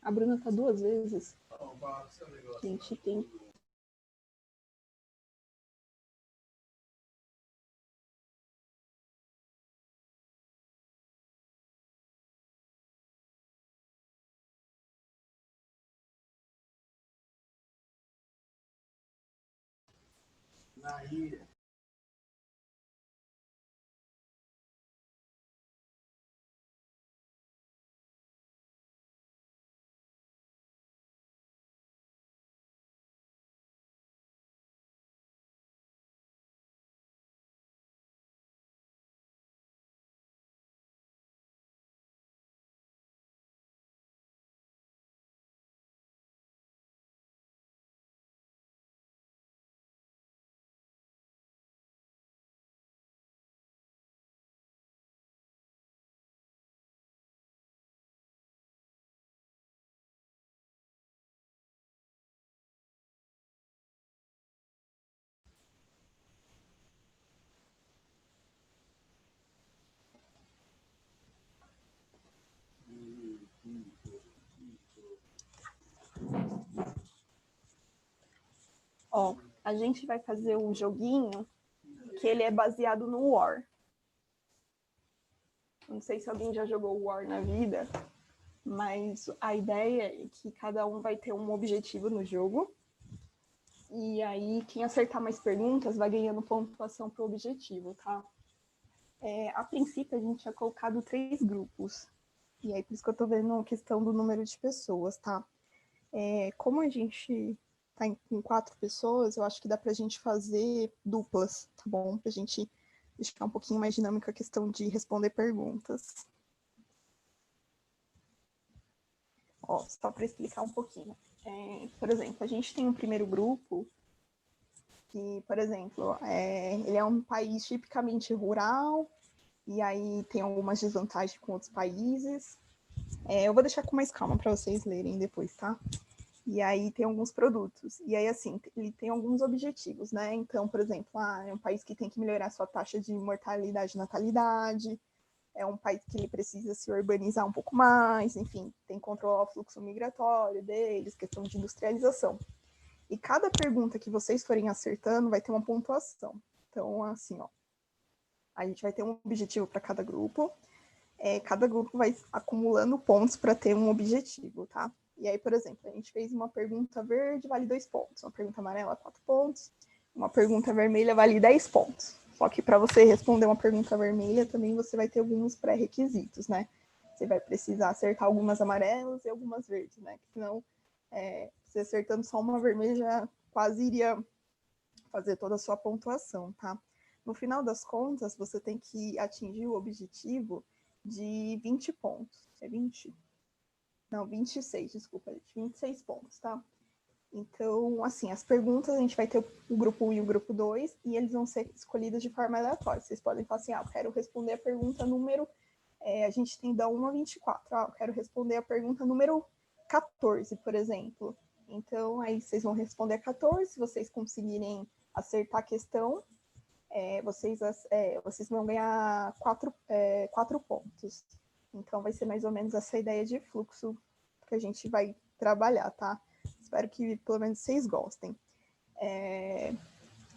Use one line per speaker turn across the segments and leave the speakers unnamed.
A Bruna tá 2 vezes. A gente tem... Ó, a gente vai fazer um joguinho que ele é baseado no War. Não sei se alguém já jogou War na vida, mas a ideia é que cada um vai ter um objetivo no jogo. E aí, quem acertar mais perguntas vai ganhando pontuação pro objetivo, tá? A princípio, a gente tinha colocado 3 grupos. E aí, por isso que eu tô vendo a questão do número de pessoas, tá? Como a gente tá com 4 pessoas, eu acho que dá pra gente fazer duplas, tá bom? Pra gente deixar um pouquinho mais dinâmica a questão de responder perguntas. Ó, só para explicar um pouquinho. Por exemplo, a gente tem um primeiro grupo que, por exemplo, ele é um país tipicamente rural, e aí tem algumas desvantagens com outros países. Eu vou deixar com mais calma para vocês lerem depois, tá? E aí tem alguns produtos. E aí, assim, ele tem alguns objetivos, né? Então, por exemplo, é um país que tem que melhorar sua taxa de mortalidade e natalidade, é um país que ele precisa se urbanizar um pouco mais, enfim, tem que controlar o fluxo migratório deles, questão de industrialização. E cada pergunta que vocês forem acertando vai ter uma pontuação. Então, assim, ó, a gente vai ter um objetivo para cada grupo, cada grupo vai acumulando pontos para ter um objetivo, tá? E aí, por exemplo, a gente fez uma pergunta verde, vale 2 pontos, uma pergunta amarela, 4 pontos, uma pergunta vermelha vale 10 pontos. Só que para você responder uma pergunta vermelha, também você vai ter alguns pré-requisitos, né? Você vai precisar acertar algumas amarelas e algumas verdes, né? Senão, você acertando só uma vermelha já quase iria fazer toda a sua pontuação, tá? No final das contas, você tem que atingir o objetivo de 20 pontos. É 20? Não, 26, desculpa, 26 pontos, tá? Então, assim, as perguntas a gente vai ter o grupo 1 e o grupo 2 e eles vão ser escolhidos de forma aleatória. Vocês podem falar assim, eu quero responder a pergunta número... a gente tem da 1 a 24. Eu quero responder a pergunta número 14, por exemplo. Então, aí vocês vão responder a 14, se vocês conseguirem acertar a questão, vocês vão ganhar 4 pontos. Então, vai ser mais ou menos essa ideia de fluxo que a gente vai trabalhar, tá? Espero que pelo menos vocês gostem.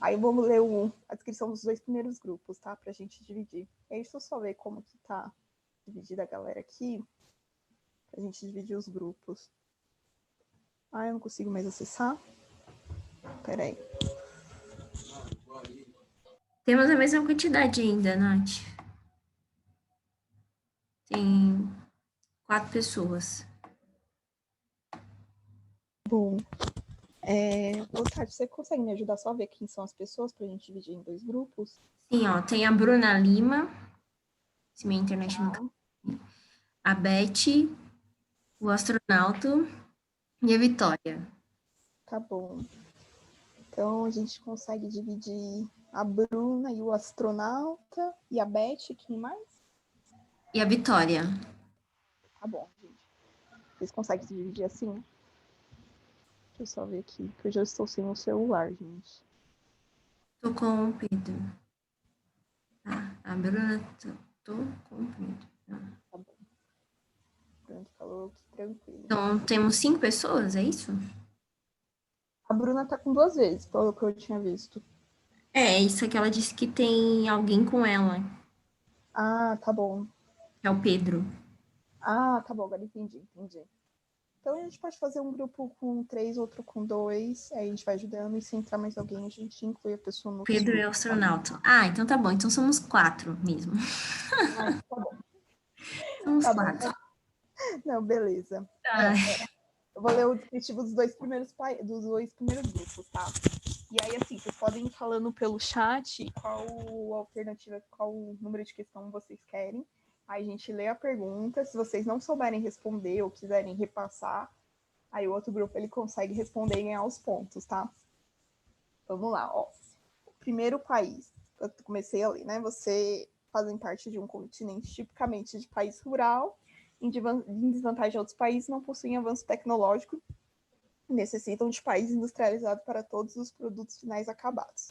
Aí vamos ler a descrição dos 2 primeiros grupos, tá? Pra gente dividir. E aí, deixa eu só ver como que tá dividida a galera aqui. Pra gente dividir os grupos. Eu não consigo mais acessar. Peraí.
Temos a mesma quantidade ainda, Nath. Tem 4 pessoas.
Bom, Tati, você consegue me ajudar só a ver quem são as pessoas pra gente dividir em 2 grupos?
Sim, ó, tem a Bruna Lima, se minha internet não cai, a Beth, o astronauta e a Vitória.
Tá bom. Então, a gente consegue dividir a Bruna e o astronauta e a Beth, quem mais?
E a Vitória.
Tá bom, gente. Vocês conseguem se dividir assim? Deixa eu só ver aqui, que eu já estou sem o celular, gente.
Tô com o Pedro. A Bruna, tô com o Pedro.
Tá bom. Bruna que falou, que tranquilo.
Então, temos 5 pessoas, é isso?
A Bruna tá com 2 vezes, pelo que eu tinha visto.
É, isso é que ela disse que tem alguém com ela,
Ah, tá bom.
que é o Pedro.
Ah, tá bom, agora entendi. Então a gente pode fazer um grupo com 3, outro com 2, aí a gente vai ajudando, e se entrar mais alguém, a gente inclui a pessoa no outro
Pedro é
grupo.
astronauta. Ah, então tá bom. Então somos 4 mesmo.
Ah, tá bom.
Somos
Tá bom.
4.
Não, beleza.
Ai,
Eu vou ler o descritivo dos dois primeiros grupos, tá? E aí, assim, vocês podem ir falando pelo chat qual alternativa, qual número de questão vocês querem. Aí a gente lê a pergunta. Se vocês não souberem responder ou quiserem repassar, aí o outro grupo ele consegue responder e ganhar os pontos, tá? Vamos lá, ó. O primeiro país, eu comecei ali, né? Você fazem parte de um continente tipicamente de país rural, em desvantagem a outros países, não possuem avanço tecnológico, necessitam de país industrializado para todos os produtos finais acabados.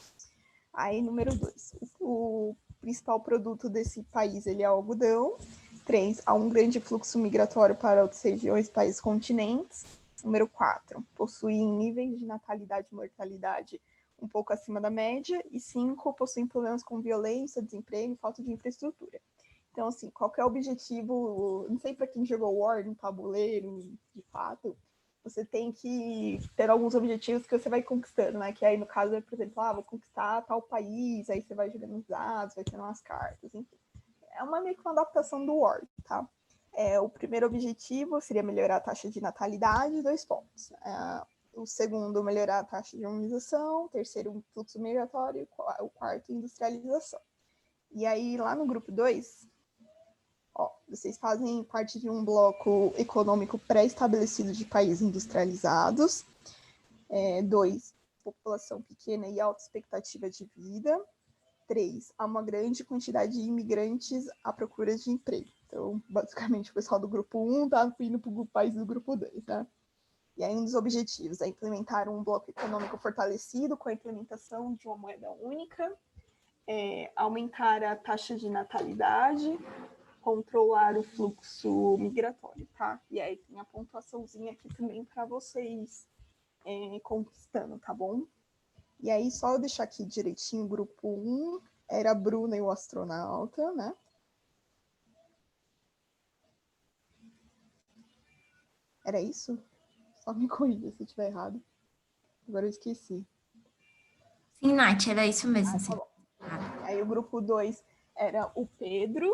Aí, número 2, o principal produto desse país ele é o algodão. 3, há um grande fluxo migratório para outras regiões, países, continentes. Número 4, possuem níveis de natalidade e mortalidade um pouco acima da média. E 5, possuem problemas com violência, desemprego e falta de infraestrutura. Então, assim, qual que é o objetivo? Não sei para quem jogou War no tabuleiro, de fato, você tem que ter alguns objetivos que você vai conquistando, né? Que aí, no caso, é, por exemplo, vou conquistar tal país, aí você vai jogando os dados, vai tendo umas cartas, enfim. É meio que uma adaptação do War, tá? O primeiro objetivo seria melhorar a taxa de natalidade, 2 pontos. O segundo, melhorar a taxa de imunização. O terceiro, fluxo migratório. O quarto, industrialização. E aí, lá no grupo 2, vocês fazem parte de um bloco econômico pré-estabelecido de países industrializados. 2, população pequena e alta expectativa de vida. 3, há uma grande quantidade de imigrantes à procura de emprego. Então, basicamente, o pessoal do grupo 1 está indo para o país do grupo 2, né? E aí, um dos objetivos é implementar um bloco econômico fortalecido com a implementação de uma moeda única, aumentar a taxa de natalidade, controlar o fluxo migratório, tá? E aí tem a pontuaçãozinha aqui também para vocês conquistando, tá bom? E aí, só eu deixar aqui direitinho, o grupo 1 era a Bruna e o astronauta, né? Era isso? Só me corrija se eu estiver errado. Agora eu esqueci.
sim, Nath, era isso mesmo.
Tá bom. Aí o grupo 2 era o Pedro.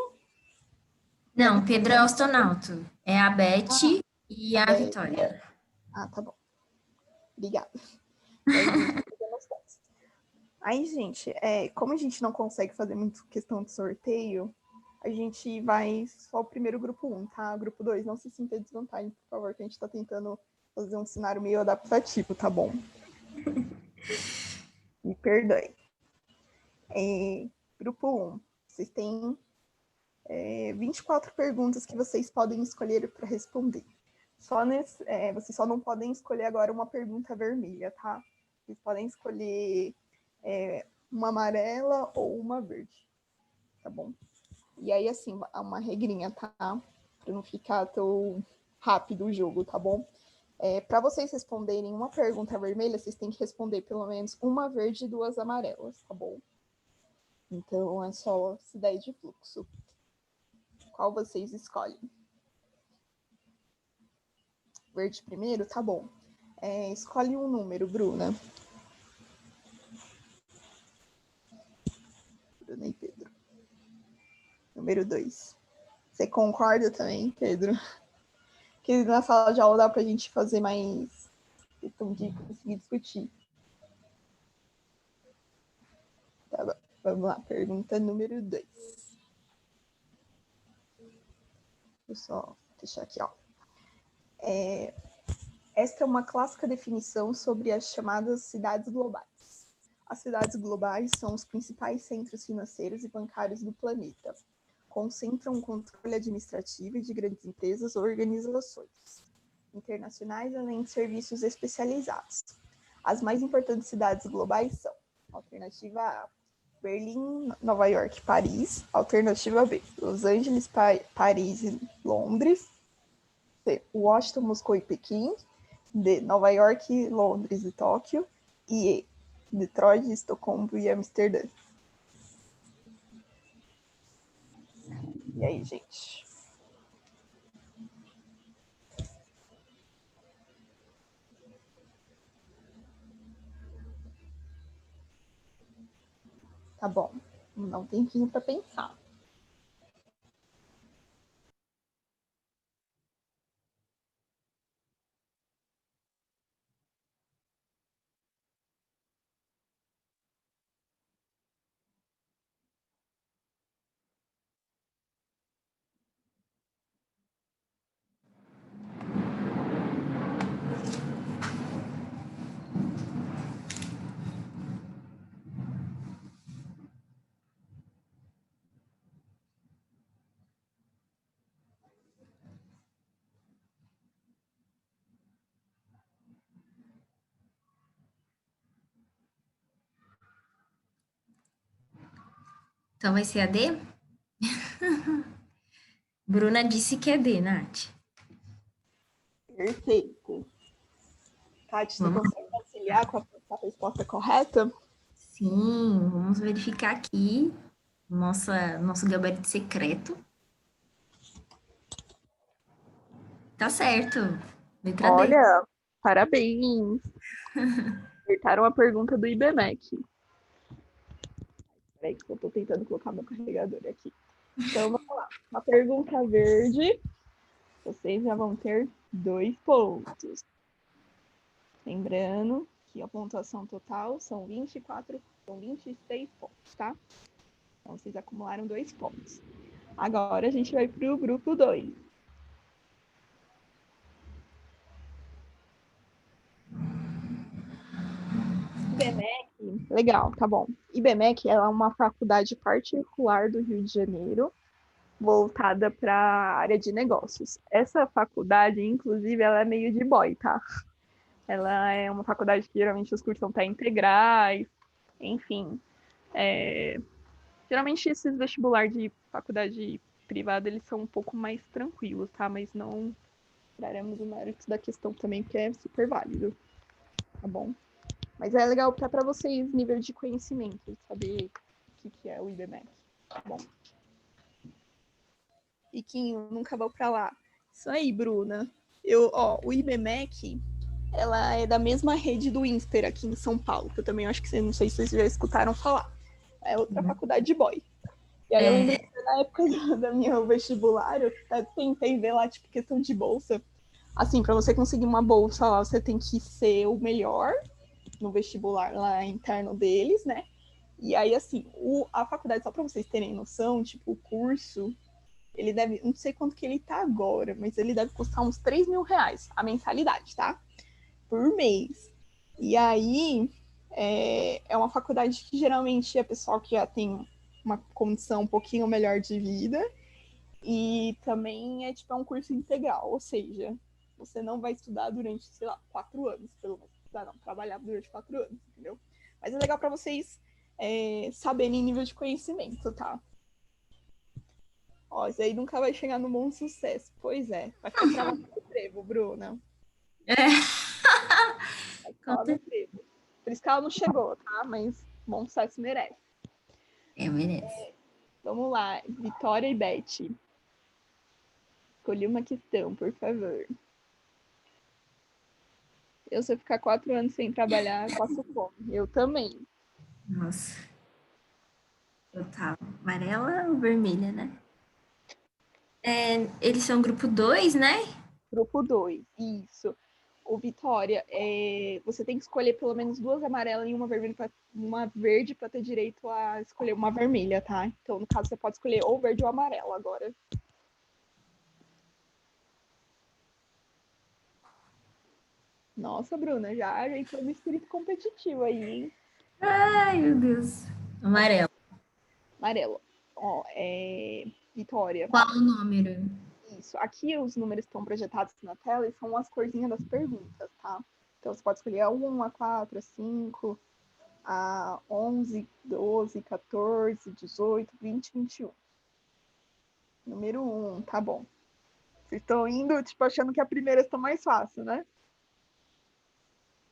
Não, Pedro é astronauta. É a Beth e a
Beth.
Vitória.
Tá bom. Obrigada. E aí a gente tá fazendo os pontos. Aí, gente, como a gente não consegue fazer muito questão de sorteio, a gente vai só o primeiro grupo 1, tá? Grupo 2, não se sinta desvantagem, por favor, que a gente tá tentando fazer um cenário meio adaptativo, tá bom? Me perdoe. Grupo 1, vocês têm 24 perguntas que vocês podem escolher para responder. Vocês só não podem escolher agora uma pergunta vermelha, tá? Vocês podem escolher uma amarela ou uma verde, tá bom? E aí, assim, uma regrinha, tá? Para não ficar tão rápido o jogo, tá bom? Para vocês responderem uma pergunta vermelha, vocês têm que responder pelo menos uma verde e 2 amarelas, tá bom? Então, é só essa ideia de fluxo. Qual vocês escolhem? Verde primeiro? Tá bom. Escolhe um número, Bruna. Bruna e Pedro. Número 2. Você concorda também, Pedro? Que na sala de aula dá pra gente fazer mais questão de conseguir discutir. Tá bom. Vamos lá, pergunta número 2. Deixa eu só deixar aqui, ó. Esta é uma clássica definição sobre as chamadas cidades globais. As cidades globais são os principais centros financeiros e bancários do planeta. Concentram o controle administrativo de grandes empresas ou organizações internacionais, além de serviços especializados. As mais importantes cidades globais são: alternativa A, Berlim, Nova York, Paris. Alternativa B, Los Angeles, Paris e Londres. C, Washington, Moscou e Pequim. D, Nova York, Londres e Tóquio. E E, Detroit, Estocolmo e Amsterdã. E aí, gente? Tá bom. Vamos dar um tempinho para pensar.
Então vai ser a D? Bruna disse que é D, Nath.
Perfeito. Tati, você
Vamos.
consegue conciliar com a resposta correta?
Sim, vamos verificar aqui nosso gabarito secreto. Tá certo. Letra D.
Olha, parabéns. Acertaram a pergunta do IBMEC. Peraí, que eu tô tentando colocar meu carregador aqui. Então, vamos lá. Uma pergunta verde. Vocês já vão ter 2 pontos. Lembrando que a pontuação total são 26 pontos, tá? Então, vocês acumularam 2 pontos. Agora, a gente vai para o grupo 2. IBMEC, legal, tá bom. IBMEC é uma faculdade particular do Rio de Janeiro, voltada para a área de negócios. Essa faculdade, inclusive, ela é meio de boy, tá? Ela é uma faculdade que geralmente os cursos são até integrais, enfim. Geralmente esses vestibular de faculdade privada, eles são um pouco mais tranquilos, tá? Mas não traremos o mérito da questão também, porque é super válido, tá bom? Mas é legal até para vocês, nível de conhecimento, saber o que é o IBMEC, tá bom? Iquinho, nunca vou para lá. Isso aí, Bruna. O IBMEC, ela é da mesma rede do INSPER aqui em São Paulo, que eu também acho que vocês, não sei se vocês já escutaram falar. É outra faculdade de boy. E aí eu lembro que na época da minha vestibular, eu até tentei ver lá, tipo, questão de bolsa. Assim, para você conseguir uma bolsa lá, você tem que ser o melhor no vestibular lá interno deles, né? E aí, assim, a faculdade, só para vocês terem noção, tipo, o curso, ele deve, não sei quanto que ele tá agora, mas ele deve custar uns 3 mil reais a mensalidade, tá? Por mês. E aí, é uma faculdade que geralmente é pessoal que já tem uma condição um pouquinho melhor de vida, e também é tipo um curso integral, ou seja, você não vai estudar durante, sei lá, 4 anos, pelo menos. Não, trabalhar durante 4 anos, entendeu? Mas é legal para vocês saberem nível de conhecimento, tá? Ó, isso aí nunca vai chegar no bom sucesso. Pois é, vai ficar travado no trevo, Bruna. Vai ficar lá no trevo. Por isso que ela não chegou, tá? Mas bom sucesso merece.
Merece.
Vamos lá, Vitória e Beth. Escolhi uma questão, por favor. Eu, se eu ficar 4 anos sem trabalhar, passo fome. Eu também.
Nossa. Eu tava amarela ou vermelha, né? Eles são grupo 2, né?
Grupo 2, isso. O Vitória, você tem que escolher pelo menos 2 amarelas e uma verde para ter direito a escolher uma vermelha, tá? Então, no caso, você pode escolher ou verde ou amarelo agora. Nossa, Bruna, já entrou no espírito competitivo aí, hein?
Ai, meu Deus. Amarelo.
Amarelo. Ó, Vitória.
Qual o número?
Isso. Aqui os números estão projetados na tela e são as corzinhas das perguntas, tá? Então você pode escolher a 1, a 4, a 5, a 11, 12, 14, 18, 20, 21. Número 1, tá bom. Vocês estão indo, tipo, achando que a primeira está mais fácil, né?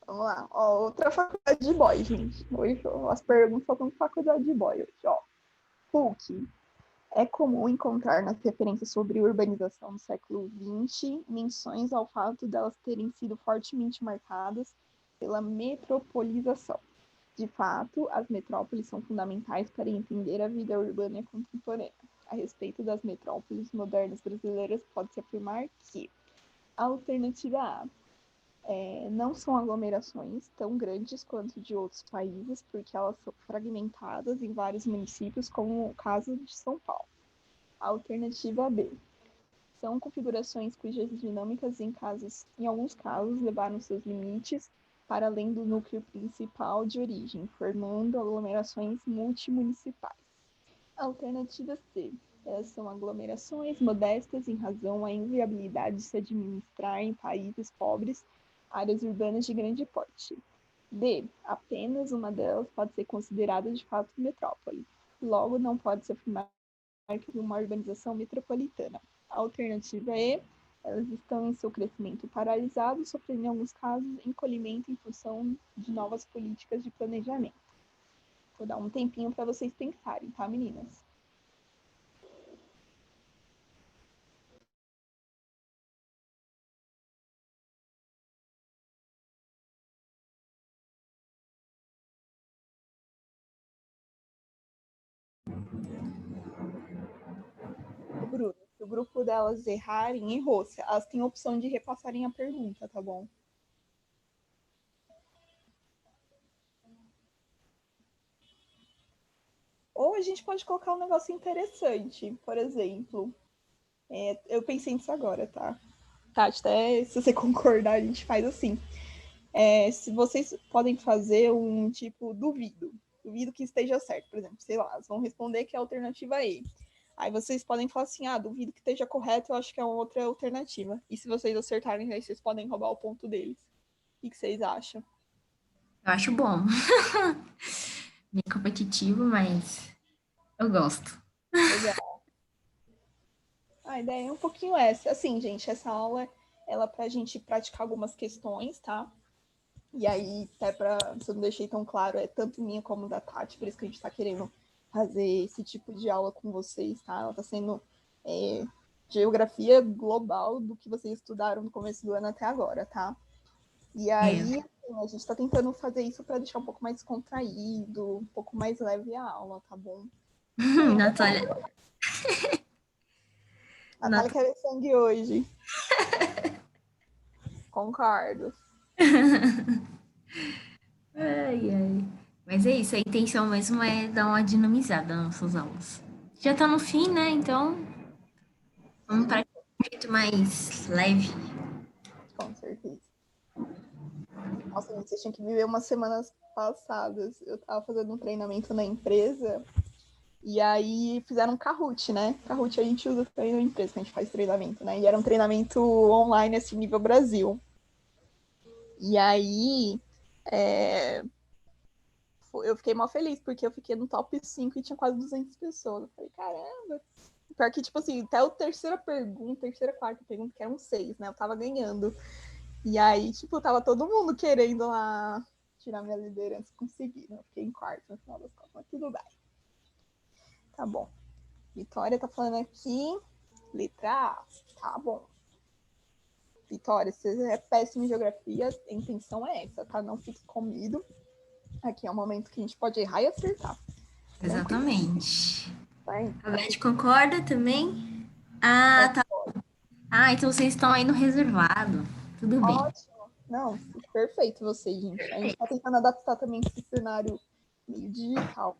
Vamos lá. Ó, outra faculdade de boy, gente. Hoje as perguntas só estão faculdade de boy hoje, ó. PUC. É comum encontrar nas referências sobre urbanização do século XX menções ao fato delas terem sido fortemente marcadas pela metropolização. De fato, as metrópoles são fundamentais para entender a vida urbana contemporânea. A respeito das metrópoles modernas brasileiras, pode-se afirmar que a alternativa A não são aglomerações tão grandes quanto de outros países, porque elas são fragmentadas em vários municípios, como o caso de São Paulo. A alternativa B são configurações cujas dinâmicas em alguns casos levaram seus limites para além do núcleo principal de origem, formando aglomerações multimunicipais. A alternativa C. Elas são aglomerações modestas em razão à inviabilidade de se administrar em países pobres áreas urbanas de grande porte. D. Apenas uma delas pode ser considerada de fato metrópole. Logo, não pode-se afirmar que uma urbanização metropolitana. A alternativa E. Elas estão em seu crescimento paralisado, sofrendo em alguns casos encolhimento em função de novas políticas de planejamento. Vou dar um tempinho para vocês pensarem, tá, meninas? Bruno, se o grupo delas errarem, errou. Elas têm a opção de repassarem a pergunta, tá bom? Ou a gente pode colocar um negócio interessante, por exemplo. Eu pensei nisso agora, tá? Tati, até se você concordar, a gente faz assim. Se vocês podem fazer um tipo duvido que esteja certo, por exemplo, sei lá, elas vão responder que é a alternativa E. Aí vocês podem falar assim, duvido que esteja correto, eu acho que é uma outra alternativa. E se vocês acertarem, aí vocês podem roubar o ponto deles. O que vocês acham?
Eu acho bom. Bem competitivo, mas eu gosto.
Legal. A ideia é um pouquinho essa. Assim, gente, essa aula ela pra gente praticar algumas questões, tá? E aí, até pra, se eu não deixei tão claro, é tanto minha como da Tati, por isso que a gente tá querendo fazer esse tipo de aula com vocês, tá? Ela tá sendo geografia global do que vocês estudaram no começo do ano até agora, tá? E aí, assim, a gente tá tentando fazer isso para deixar um pouco mais descontraído, um pouco mais leve a aula, tá bom?
Natália.
Natália quer ver sangue hoje. Concordo.
Ai, ai. Mas é isso, a intenção mesmo é dar uma dinamizada nas nossas aulas. Já tá no fim, né? Então, vamos para um jeito mais leve.
Com certeza. Nossa, gente, vocês tinham que viver umas semanas passadas. Eu tava fazendo um treinamento na empresa e aí fizeram um Kahoot, né? Kahoot a gente usa também na empresa, que a gente faz treinamento, né? E era um treinamento online, assim, nível Brasil. E aí, eu fiquei mal feliz, porque eu fiquei no top 5 e tinha quase 200 pessoas. Eu falei, caramba. Pior que, tipo assim, até a terceira, quarta pergunta, que eram 6, né? Eu tava ganhando. E aí, tipo, tava todo mundo querendo lá tirar minha liderança, conseguir, né? Eu fiquei em quarto no final das contas, mas tudo bem. Tá bom. Vitória tá falando aqui, letra A. Tá bom. Vitória, você é péssima em geografia, a intenção é essa, tá? Não fique comido. Aqui é um momento que a gente pode errar e acertar.
Exatamente.
Vai.
A Beth concorda também? Ah, tá. Ah, então vocês estão aí no reservado. Tudo bem.
Ótimo. Não, perfeito você, gente. A gente tá tentando adaptar também esse cenário meio digital.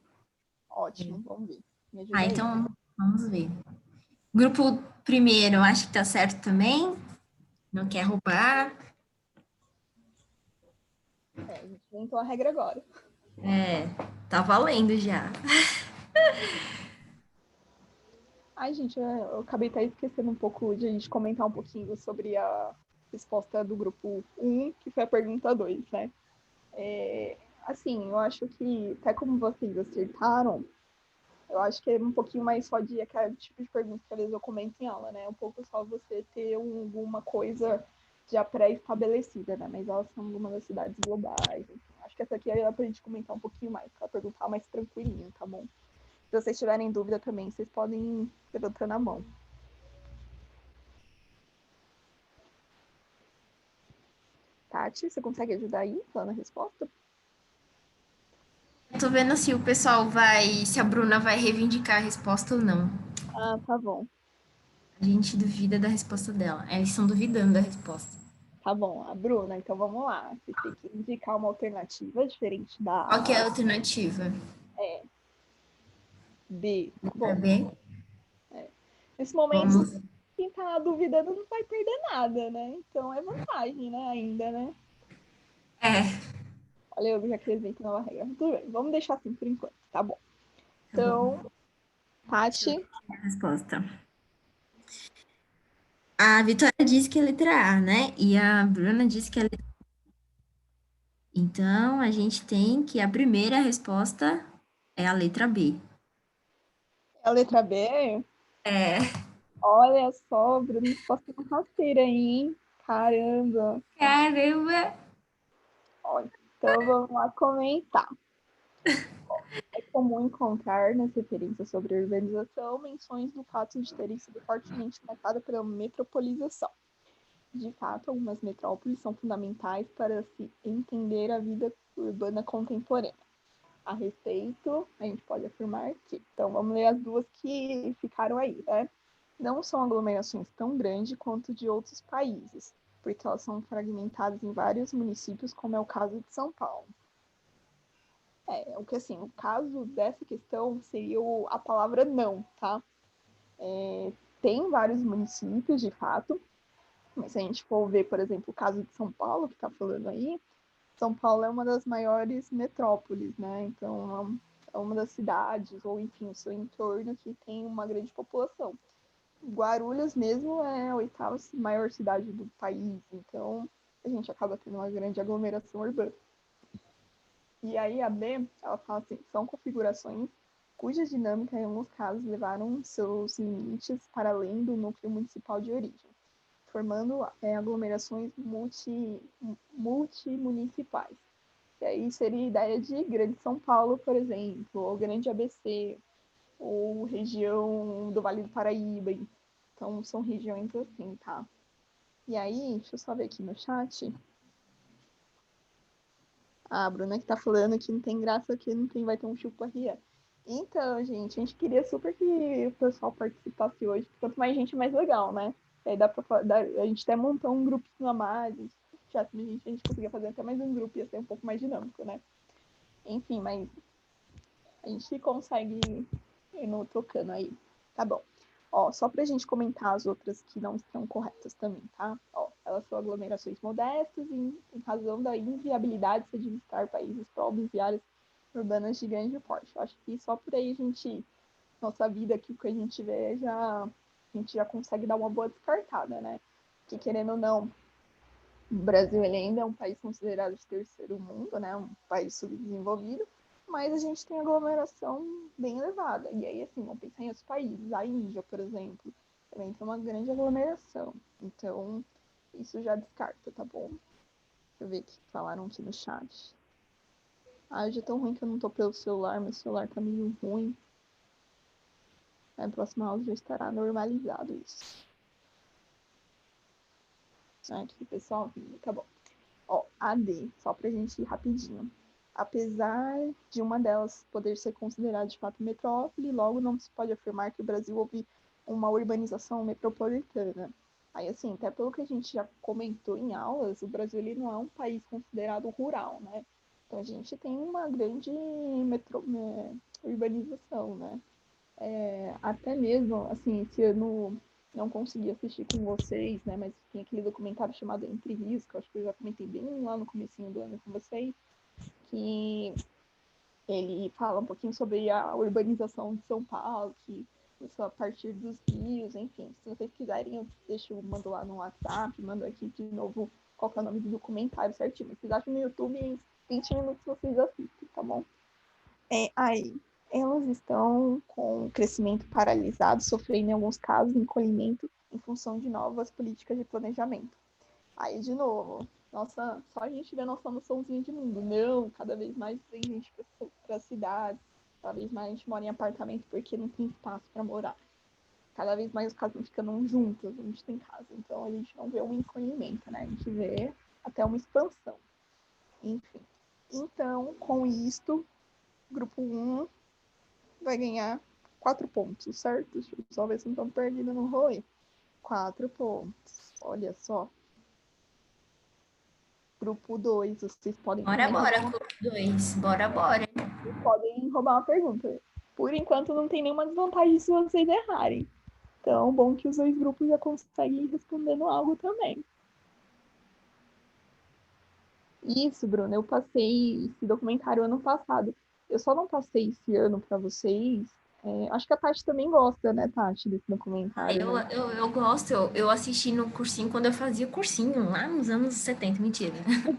Ótimo, vamos ver. Me ajuda
Ah,
aí.
então vamos ver. Grupo primeiro, acho que tá certo também. Não quer roubar.
A gente inventou a regra agora.
Tá valendo já.
Ai, gente, eu acabei até esquecendo um pouco de a gente comentar um pouquinho sobre a resposta do grupo 1, que foi a pergunta 2, né? Assim, eu acho que, até como vocês acertaram, Eu acho que é um pouquinho mais só de aquele tipo de pergunta que às vezes eu comento em aula, né? Um pouco só você ter alguma coisa já pré-estabelecida, né? Mas elas são algumas das cidades globais. Enfim. Acho que essa aqui é pra gente comentar um pouquinho mais, pra perguntar mais tranquilinho, tá bom? Se vocês tiverem dúvida também, vocês podem ir levantando a mão. Tati, você consegue ajudar aí, falando a resposta?
Eu tô vendo se o pessoal se a Bruna vai reivindicar a resposta ou não.
Ah, tá bom.
A gente duvida da resposta dela. Eles estão duvidando da resposta.
Tá bom, a Bruna, então vamos lá. Você tem que indicar uma alternativa diferente da
Qual que é
A.
a alternativa?
É, B.
Pra
Bom,
ver?
nesse momento,
Vamos.
quem tá duvidando não vai perder nada, né? Então é vantagem, né? Ainda, né?
É,
Olha, eu já acrescentei nova regra. Tudo bem, vamos deixar assim por enquanto, tá bom.
tá bom.
Então,
Deixa eu
Tati,
ver a resposta. A Vitória disse que é letra A, né? E a Bruna disse que é letra A. Então, a gente tem que a primeira resposta é a letra B.
a letra B.
É.
Olha só, Bruno, posso ter uma rasteira aí, hein? Caramba.
Caramba!
Olha, então vamos lá comentar. É comum encontrar nas referências sobre a urbanização menções do fato de terem sido fortemente marcadas pela metropolização. De fato, algumas metrópoles são fundamentais para se entender a vida urbana contemporânea. A respeito, a gente pode afirmar que, então vamos ler as duas que ficaram aí, né? Não são aglomerações tão grandes quanto de outros países, porque elas são fragmentadas em vários municípios, como é o caso de São Paulo. O que assim, o caso dessa questão seria a palavra não, tá? Tem vários municípios, de fato, mas se a gente for ver, por exemplo, o caso de São Paulo, que está falando aí, São Paulo é uma das maiores metrópoles, né? Então, é uma das cidades, ou enfim, o seu entorno que tem uma grande população. Guarulhos mesmo é a oitava maior cidade do país, então a gente acaba tendo uma grande aglomeração urbana. E aí a B, ela fala assim, são configurações cuja dinâmica em alguns casos levaram seus limites para além do núcleo municipal de origem, formando aglomerações multimunicipais. E aí seria a ideia de Grande São Paulo, por exemplo, ou Grande ABC, ou região do Vale do Paraíba. Então, são regiões assim, tá? E aí, deixa eu só ver aqui no chat. A Bruna que tá falando que não tem graça, que não tem, vai ter um chupa-ria. Então, gente, a gente queria super que o pessoal participasse hoje. Quanto mais gente, mais legal, né? Aí a gente até montou um grupinho a mais. Já, a gente conseguia fazer até mais um grupo, ia ser um pouco mais dinâmico, né? Enfim, mas a gente consegue ir no tocando aí. Tá bom. Ó, só pra gente comentar as outras que não estão corretas também, tá? Ó, elas são aglomerações modestas em razão da inviabilidade de administrar países pobres e áreas urbanas de grande porte. Eu acho que só por aí a gente, nossa vida aqui, o que a gente vê, a gente já consegue dar uma boa descartada, né? Que querendo ou não, o Brasil ele ainda é um país considerado de terceiro mundo, né? Um país subdesenvolvido, mas a gente tem aglomeração bem elevada. E aí, assim, vamos pensar em outros países. A Índia, por exemplo, também tem uma grande aglomeração. Então, isso já descarta, tá bom? Deixa eu ver o que falaram aqui no chat. Ah, hoje é tão ruim que eu não tô pelo celular, meu celular tá meio ruim. Na próxima aula já estará normalizado isso. Aqui, pessoal, tá bom. Ó, a D, só pra gente ir rapidinho. Apesar de uma delas poder ser considerada de fato metrópole, logo não se pode afirmar que o Brasil houve uma urbanização metropolitana. Aí, assim, até pelo que a gente já comentou em aulas, o Brasil ele não é um país considerado rural, né? Então, a gente tem uma grande urbanização, né? Até mesmo, assim, esse ano não consegui assistir com vocês, né? Mas tem aquele documentário chamado Entre Rios, que eu acho que eu já comentei bem lá no comecinho do ano com vocês, que ele fala um pouquinho sobre a urbanização de São Paulo, que começou a partir dos rios, enfim. Se vocês quiserem, eu mando lá no WhatsApp, mando aqui de novo qual é o nome do documentário certinho. Vocês acham no YouTube, em 20 minutos vocês assistem, tá bom? Aí, elas estão com o crescimento paralisado, sofrendo em alguns casos encolhimento em função de novas políticas de planejamento. Aí, de novo, nossa, só a gente vê a nossa noçãozinha de mundo. Não, cada vez mais tem gente para a cidade, cada vez mais a gente mora em apartamento porque não tem espaço para morar. Cada vez mais as casas estão ficando juntas, a gente tem casa. Então, a gente não vê um encolhimento, né? A gente vê até uma expansão. Enfim. Então, com isto, grupo 1 vai ganhar 4 pontos, certo? Deixa eu só ver se não estão perdidos no rolê. 4 pontos. Olha só. Grupo 2, vocês podem
Bora,
também
bora,
roubar,
grupo 2. Bora, bora.
podem roubar uma pergunta. Por enquanto, não tem nenhuma desvantagem se vocês errarem. Então, bom que os dois grupos já conseguem ir respondendo algo também. Isso, Bruno, eu passei esse documentário ano passado. Eu só não passei esse ano para vocês. Acho que a Tati também gosta, né, Tati, desse
Ah,
documentário,
eu,
né?
eu, eu gosto, eu assisti no cursinho quando eu fazia cursinho, lá nos anos 70, mentira.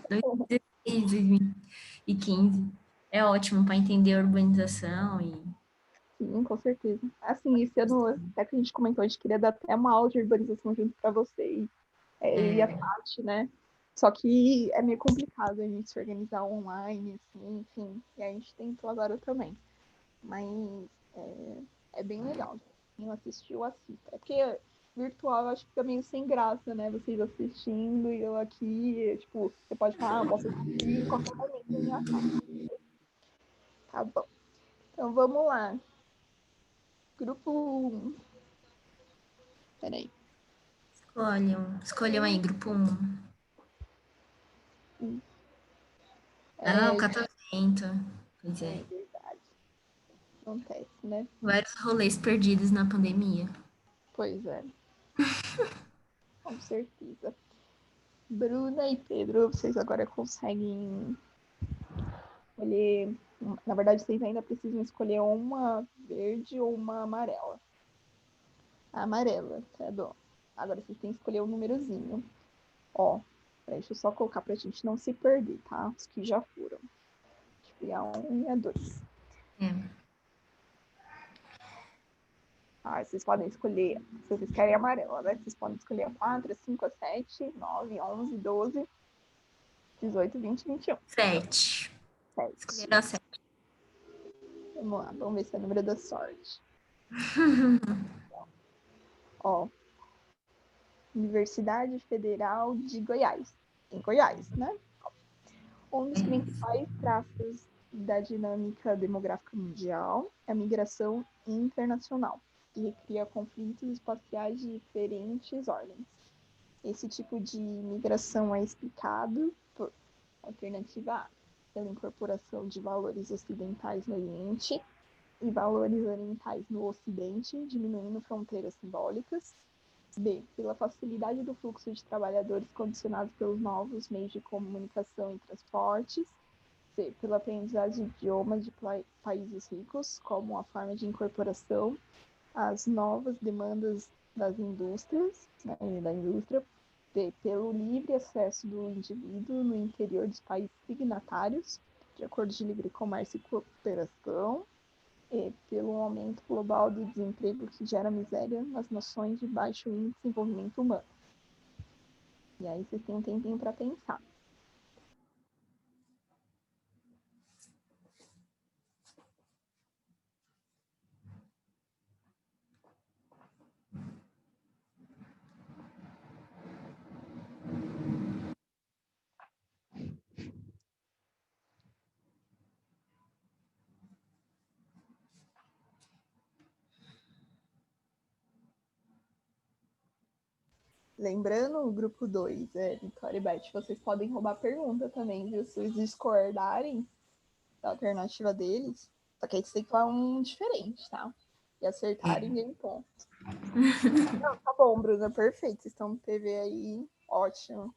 2016, 2015. É ótimo para entender a urbanização e.
Sim, com certeza. Assim, esse ano, até que a gente comentou, a gente queria dar até uma aula de urbanização junto para vocês. Eu e a
É,
Tati, né? Só que é meio complicado a gente se organizar online, assim, enfim. E a gente tentou agora também. Mas é bem legal. Quem não assistiu, assista. É porque virtual eu acho que fica meio sem graça, né? Vocês assistindo e eu aqui, tipo, você pode falar, posso assistir em qualquer momento na minha casa. Tá bom. Então vamos lá. Grupo 1. Peraí.
escolham aí, grupo 1. Ah, o
É,
catavento. Pois é.
verdade. Acontece, né?
Vários rolês perdidos na pandemia.
Pois é, com certeza. Bruna e Pedro, vocês agora conseguem escolher. Na verdade, vocês ainda precisam escolher uma verde ou uma amarela. A amarela, tá bom. Agora vocês têm que escolher um númerozinho. Ó, deixa eu só colocar pra gente não se perder, tá? Os que já foram. Deixa eu ir a 1 e a 2.
É.
Ah, vocês podem escolher, se vocês querem amarela, né? Vocês podem escolher a 4, a 5, a 7, 9, 11, 12, 18, 20, 21.
7.
7.
Escolheram a 7.
Vamos lá, vamos ver se é o número da sorte. Ó, Universidade Federal de Goiás. Em Goiás, né? Um dos principais traços da dinâmica demográfica mundial é a migração internacional, que recria conflitos espaciais de diferentes ordens. Esse tipo de migração é explicado por alternativa A, pela incorporação de valores ocidentais no Oriente e valores orientais no Ocidente, diminuindo fronteiras simbólicas. B, pela facilidade do fluxo de trabalhadores condicionados pelos novos meios de comunicação e transportes. C, pela aprendizagem de idiomas de países ricos, como uma forma de incorporação às novas demandas das indústrias, né, da indústria. D, pelo livre acesso do indivíduo no interior dos países signatários, de acordos de livre comércio e cooperação. E pelo aumento global do desemprego que gera miséria nas nações de baixo índice de desenvolvimento humano. E aí vocês têm um tempinho para pensar. Lembrando, o grupo 2, Vitória e Beth, vocês podem roubar pergunta também, viu? Se vocês discordarem da alternativa deles, só que aí você tem que falar um diferente, tá? E acertarem ganham ponto. Não, tá bom, Bruna, perfeito. Vocês estão no TV aí, ótimo.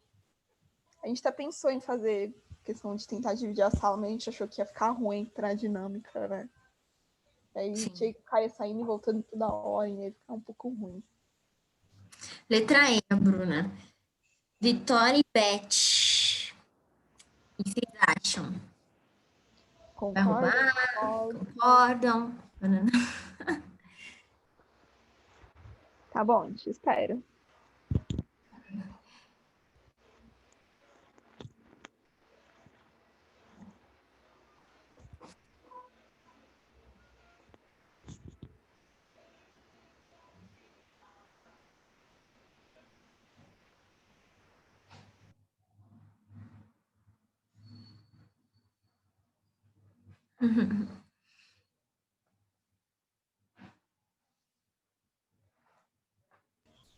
A gente até pensou em fazer questão de tentar dividir a sala, mas a gente achou que ia ficar ruim pra dinâmica, né? Aí tinha que ficar saindo e voltando toda hora, e ia ficar um pouco ruim.
Letra E, Bruna. Vitória e Beth. O que vocês acham? Vai
Concordo,
roubar,
concordo.
concordam.
Tá bom, a gente espera.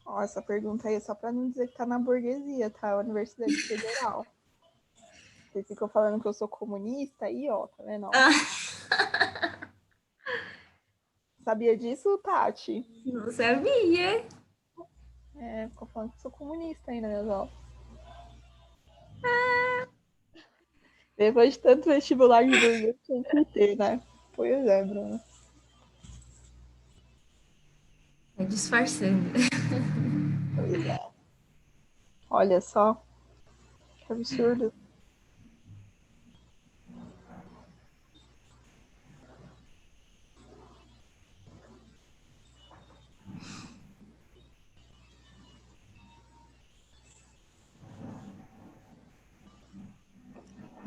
Ó, essa pergunta aí é só pra não dizer que tá na burguesia, tá? Universidade Federal. Vocês ficam falando que eu sou comunista aí, ó, tá vendo? Sabia disso, Tati?
Não sabia.
É, ficou falando que sou comunista ainda, meus ó. Depois de tanto vestibular de burguês, tinha que ter, né? Pois é, Bruno.
Tá disfarçando.
Pois é. Olha só, que absurdo.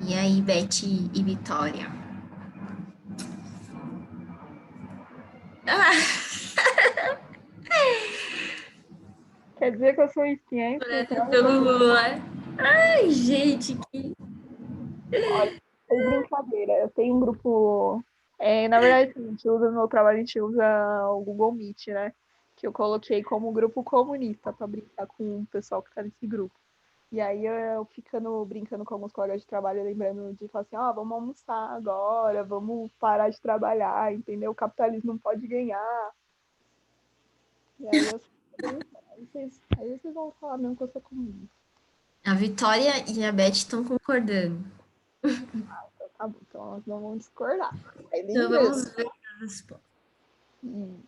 E aí, Beth e Vitória? Ah,
Quer dizer que eu sou espinha,
pelo Lula. Ai, gente, que.
Olha, sem brincadeira. Eu tenho um grupo. Na verdade, a gente usa no meu trabalho, a gente usa o Google Meet, né? Que eu coloquei como grupo comunista para brincar com o pessoal que tá nesse grupo. E aí eu ficando brincando com alguns colegas de trabalho, lembrando de falar assim, ó, vamos almoçar agora, vamos parar de trabalhar, entendeu? O capitalismo não pode ganhar. E aí eu aí vocês vão falar mesmo que eu sou comunista.
A Vitória e a Beth estão concordando.
Então, tá bom, então nós não vamos discordar. Aí
Então
lembrando,
vamos ver a resposta.
isso.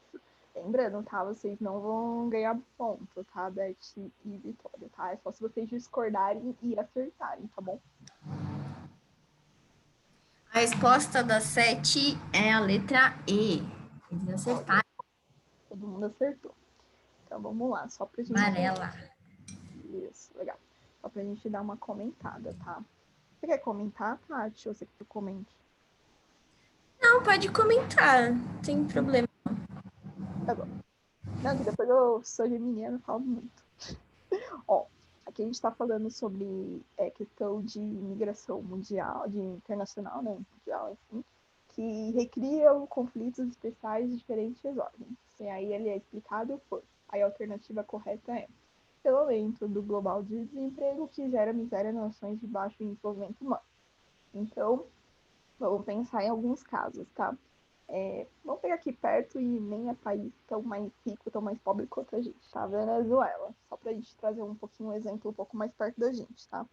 Lembrando, tá? Vocês não vão ganhar ponto, tá? Beth e Vitória, tá? É só se vocês discordarem e acertarem, tá bom?
A resposta da 7 é a letra E. Eles acertaram.
Todo mundo acertou. Então vamos lá, só pra gente.
Amarela.
Isso, legal. Só pra gente dar uma comentada, tá? Você quer comentar, Tati? Ou você quer que eu comente?
Não, pode comentar. Não tem problema.
Tá bom. Não, que depois eu sou geminiana e falo muito. Ó, aqui a gente está falando sobre questão de migração mundial, de internacional, né? Mundial, enfim, que recriam conflitos especiais de diferentes ordens. E aí ele é explicado por. Aí a alternativa correta é pelo aumento do global de desemprego que gera miséria nas nações de baixo desenvolvimento humano. Então, vamos pensar em alguns casos, tá? Vamos pegar aqui perto e nem é país tão mais rico, tão mais pobre quanto a gente, tá? Venezuela, só pra gente trazer um pouquinho um exemplo um pouco mais perto da gente, tá?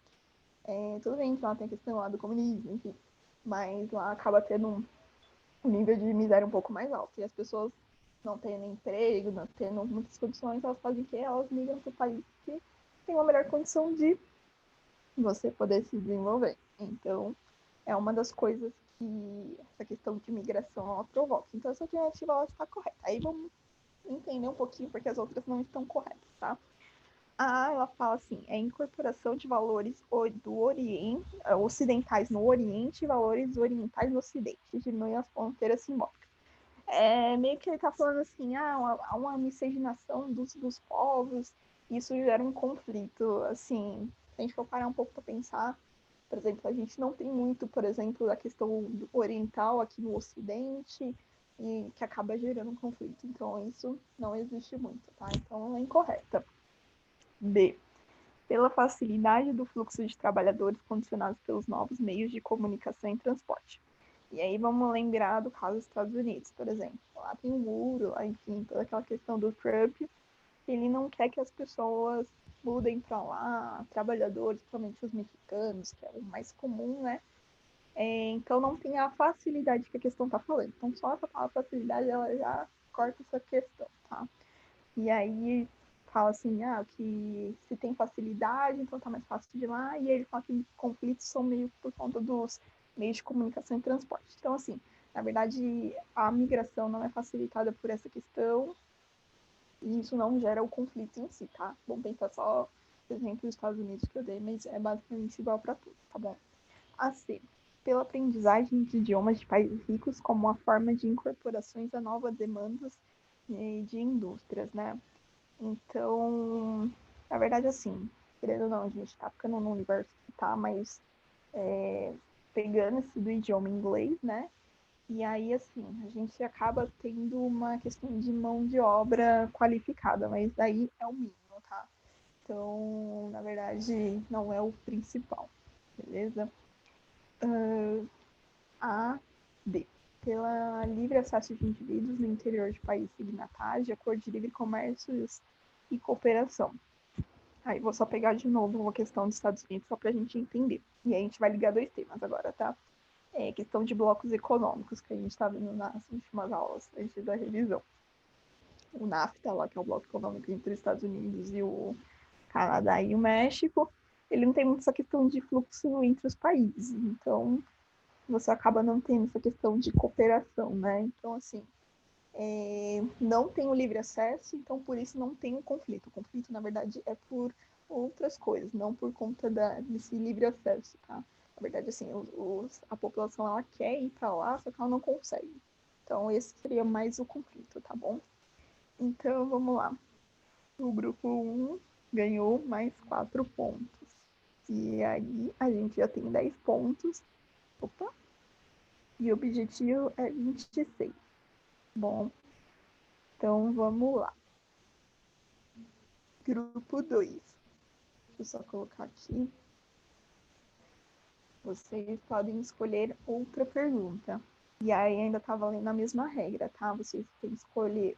Tudo bem que lá tem a questão lá do comunismo, enfim, mas lá acaba tendo um nível de miséria um pouco mais alto. E as pessoas não tendo emprego, não tendo muitas condições, elas fazem o quê? Elas migram para o país que tem uma melhor condição de você poder se desenvolver. Então, é uma das coisas que essa questão de migração ela provoca. Então, essa alternativa ela está correta. Aí vamos entender um pouquinho porque as outras não estão corretas, tá? A ela fala assim, é incorporação de valores do Oriente, ocidentais no Oriente e valores orientais no Ocidente, diminui as fronteiras simbólicas. Meio que ele está falando assim, há uma miscigenação dos povos, e isso gera um conflito, assim, se a gente for parar um pouco para pensar, por exemplo, a gente não tem muito, por exemplo, da questão oriental aqui no Ocidente, e que acaba gerando um conflito, então isso não existe muito, tá? Então é incorreta. B. Pela facilidade do fluxo de trabalhadores condicionados pelos novos meios de comunicação e transporte. E aí vamos lembrar do caso dos Estados Unidos, por exemplo. Lá tem o muro, lá, enfim, toda aquela questão do Trump. Ele não quer que as pessoas mudem para lá, trabalhadores, principalmente os mexicanos, que é o mais comum, né? Então não tem a facilidade que a questão está falando. Então só essa palavra facilidade ela já corta essa questão, tá? E aí fala assim, que se tem facilidade, então tá mais fácil de ir lá. E aí ele fala que os conflitos são meio por conta dos meios de comunicação e transporte. Então, assim, na verdade, a migração não é facilitada por essa questão e isso não gera o conflito em si, tá? Vamos pensar só, por exemplo, os Estados Unidos que eu dei, mas é basicamente igual para tudo, tá bom? A C. Pela aprendizagem de idiomas de países ricos como uma forma de incorporações a novas demandas de indústrias, né? Então, na verdade, assim, querendo ou não, a gente tá ficando num universo que tá mais pegando esse do idioma inglês, né? E aí, assim, a gente acaba tendo uma questão de mão de obra qualificada, mas daí é o mínimo, tá? Então, na verdade, não é o principal, beleza? A, D. Pela livre acesso de indivíduos no interior de países signatários de acordo de livre comércio e cooperação. Aí vou só pegar de novo uma questão dos Estados Unidos só para a gente entender. E aí a gente vai ligar dois temas agora, tá? É questão de blocos econômicos que a gente está vendo nas últimas aulas antes da revisão. O NAFTA, lá, que é o bloco econômico entre os Estados Unidos e o Canadá e o México, ele não tem muito essa questão de fluxo entre os países. Então, você acaba não tendo essa questão de cooperação, né? Então, assim, não tem o livre acesso, então por isso não tem o conflito. O conflito, na verdade, é por outras coisas, não por conta desse livre acesso, tá? Na verdade, assim, a população, ela quer ir para lá, só que ela não consegue. Então, esse seria mais o conflito, tá bom? Então, vamos lá. O grupo 1 ganhou mais 4 pontos. E aí, a gente já tem 10 pontos. Opa! E o objetivo é 26. Bom, então vamos lá. Grupo 2. Deixa eu só colocar aqui. Vocês podem escolher outra pergunta. E aí ainda tá valendo a mesma regra, tá? Vocês têm que escolher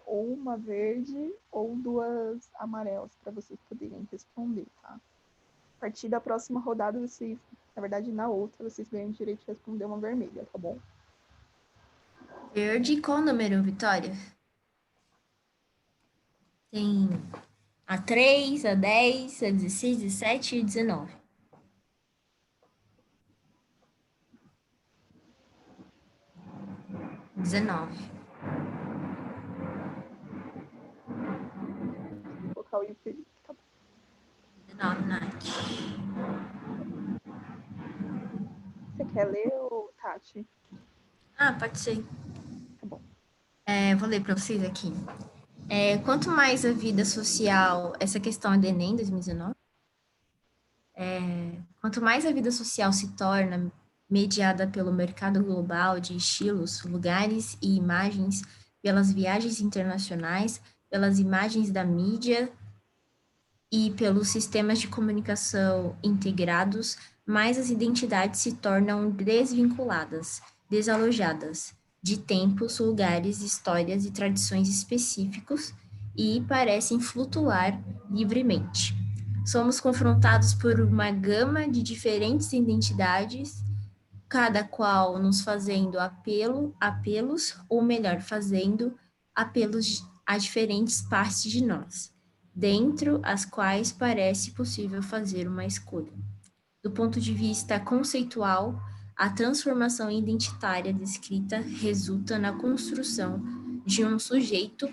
ou uma verde ou duas amarelas para vocês poderem responder, tá? A partir da próxima rodada, vocês, na verdade, na outra, vocês ganham o direito de responder uma vermelha, tá bom?
Verde, qual número, Vitória? Tem a 3, a 10, a 16, 17 e 19. 19.
Vou colocar o Felipe, tá bom?
19, Nath.
Você quer ler ou Tati?
Ah, pode ser.
Tá bom.
Vou ler para vocês aqui. Quanto mais a vida social, essa questão é do Enem 2019, quanto mais a vida social se torna mediada pelo mercado global de estilos, lugares e imagens, pelas viagens internacionais, pelas imagens da mídia e pelos sistemas de comunicação integrados, mais as identidades se tornam desvinculadas, desalojadas de tempos, lugares, histórias e tradições específicos e parecem flutuar livremente. Somos confrontados por uma gama de diferentes identidades, cada qual nos fazendo apelos, ou melhor, fazendo apelos a diferentes partes de nós, dentro as quais parece possível fazer uma escolha. Do ponto de vista conceitual, a transformação identitária descrita resulta na construção de um sujeito,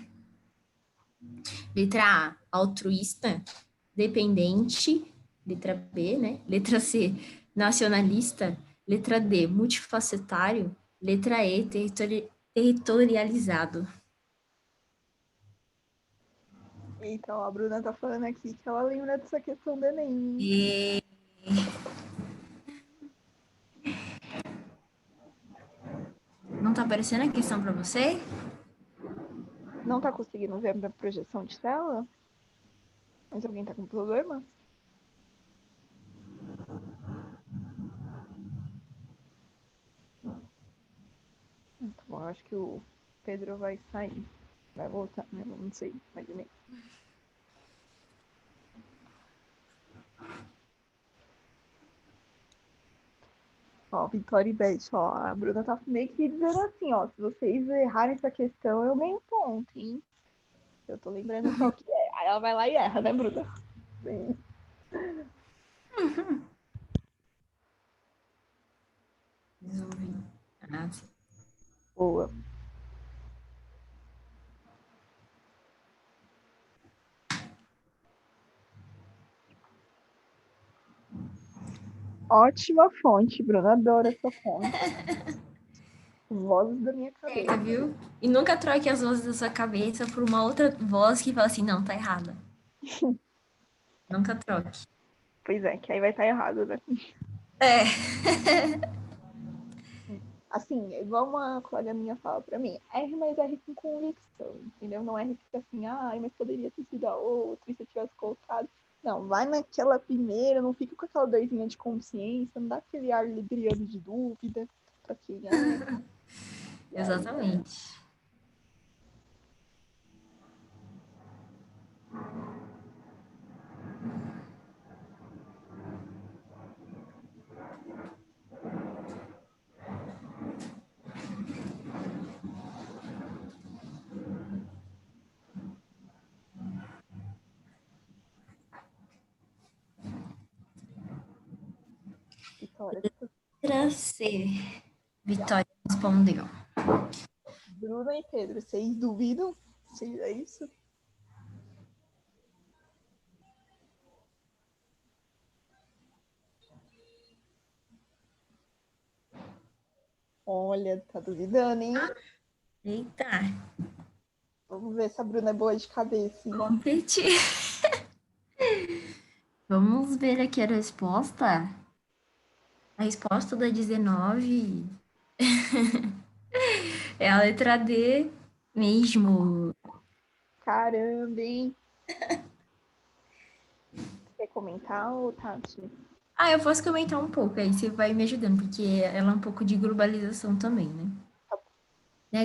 letra A, altruísta, dependente, letra B, né? Letra C, nacionalista, letra D, multifacetário, letra E, territorializado.
Então, a Bruna tá falando aqui que ela lembra dessa questão do Enem.
E... Não tá aparecendo a questão para você?
Não tá conseguindo ver a minha projeção de tela? Mas alguém tá com problema? Tá bom, eu acho que o Pedro vai sair. Vai voltar, né? Não sei, mas nem. Ó, Vitória e Beth, ó, a Bruna tá meio que dizendo assim, ó, se vocês errarem essa questão, eu ganho ponto, hein? Eu tô lembrando qual que é. Aí ela vai lá e erra, né, Bruna? Sim. Ótima fonte, Bruna. Adoro essa fonte. Vozes da minha
Pega,
cabeça.
viu? E nunca troque as vozes da sua cabeça por uma outra voz que fala assim, não, tá errada. Nunca troque.
Pois é, que aí vai estar errado, né?
É.
Assim, igual uma colega minha fala pra mim, R, mas R com convicção, entendeu? Não R fica assim, ai, mas poderia ter sido a outra, e se eu tivesse colocado. Não, vai naquela primeira, não fica com aquela dorzinha de consciência, não dá aquele ar libriano de dúvida pra quem é. E aí,
Exatamente.
Vitória,
Letra C. Vitória respondeu.
Bruna e Pedro, vocês duvidam? É isso? Olha, tá duvidando, hein?
Eita,
Vamos ver se a Bruna é boa de cabeça, hein?
competir. Vamos ver aqui a resposta. A resposta da 19 é a letra D mesmo.
Caramba, hein? Quer comentar, ou Tati?
Ah, eu posso comentar um pouco, aí você vai me ajudando, porque ela é um pouco de globalização também, né?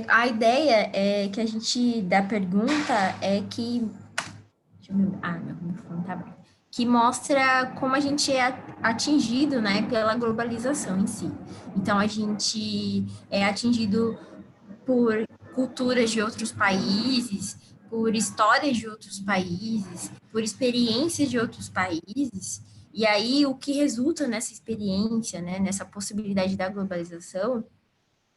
A ideia é que a gente, da pergunta, é que. Deixa eu ver. Ah, meu microfone tá aberto. Que mostra como a gente é atingido, né, pela globalização em si. Então, a gente é atingido por culturas de outros países, por histórias de outros países, por experiências de outros países. E aí, o que resulta nessa experiência, né, nessa possibilidade da globalização,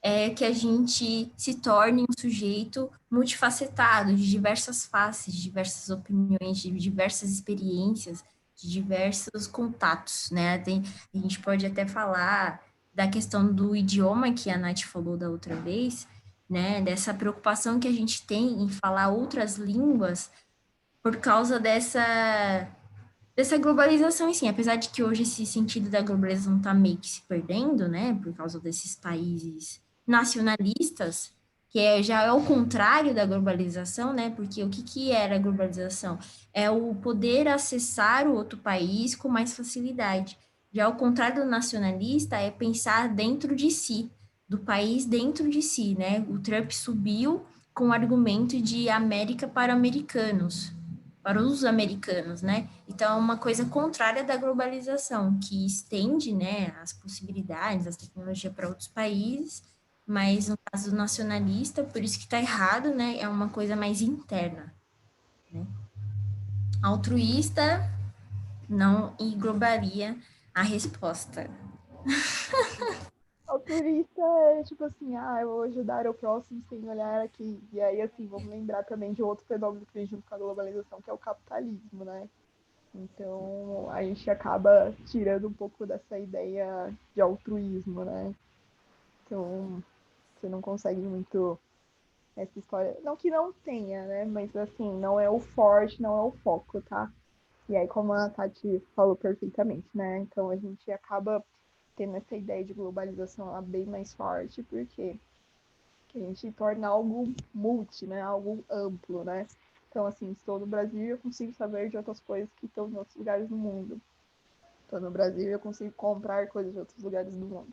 é que a gente se torne um sujeito multifacetado, de diversas faces, de diversas opiniões, de diversas experiências, de diversos contatos, né? A gente pode até falar da questão do idioma que a Nath falou da outra vez, né? Dessa preocupação que a gente tem em falar outras línguas por causa dessa globalização, sim, apesar de que hoje esse sentido da globalização está meio que se perdendo, né, por causa desses países nacionalistas, que já é o contrário da globalização, né, porque o que, que era a globalização? É o poder acessar o outro país com mais facilidade. Já o contrário do nacionalista é pensar dentro de si, do país dentro de si, né? O Trump subiu com o argumento de América para americanos, para os americanos, né? Então, é uma coisa contrária da globalização, que estende, né, as possibilidades, as tecnologias para outros países, mas no caso nacionalista, por isso que está errado, né, é uma coisa mais interna, né? Altruísta não englobaria a resposta.
O turista é tipo assim, ah, eu vou ajudar o próximo sem olhar aqui. E aí, assim, vamos lembrar também de outro fenômeno que vem junto com a globalização, que é o capitalismo, né? Então, a gente acaba tirando um pouco dessa ideia de altruísmo, né? Então, você não consegue muito essa história. Não que não tenha, né? Mas, assim, não é o forte, não é o foco, tá? E aí, como a Tati falou perfeitamente, né? Então, a gente acaba tendo essa ideia de globalização ela bem mais forte, porque que a gente torna algo multi, né? Algo amplo, né? Então, assim, estou no Brasil e eu consigo saber de outras coisas que estão em outros lugares do mundo. Estou no Brasil e eu consigo comprar coisas de outros lugares do mundo.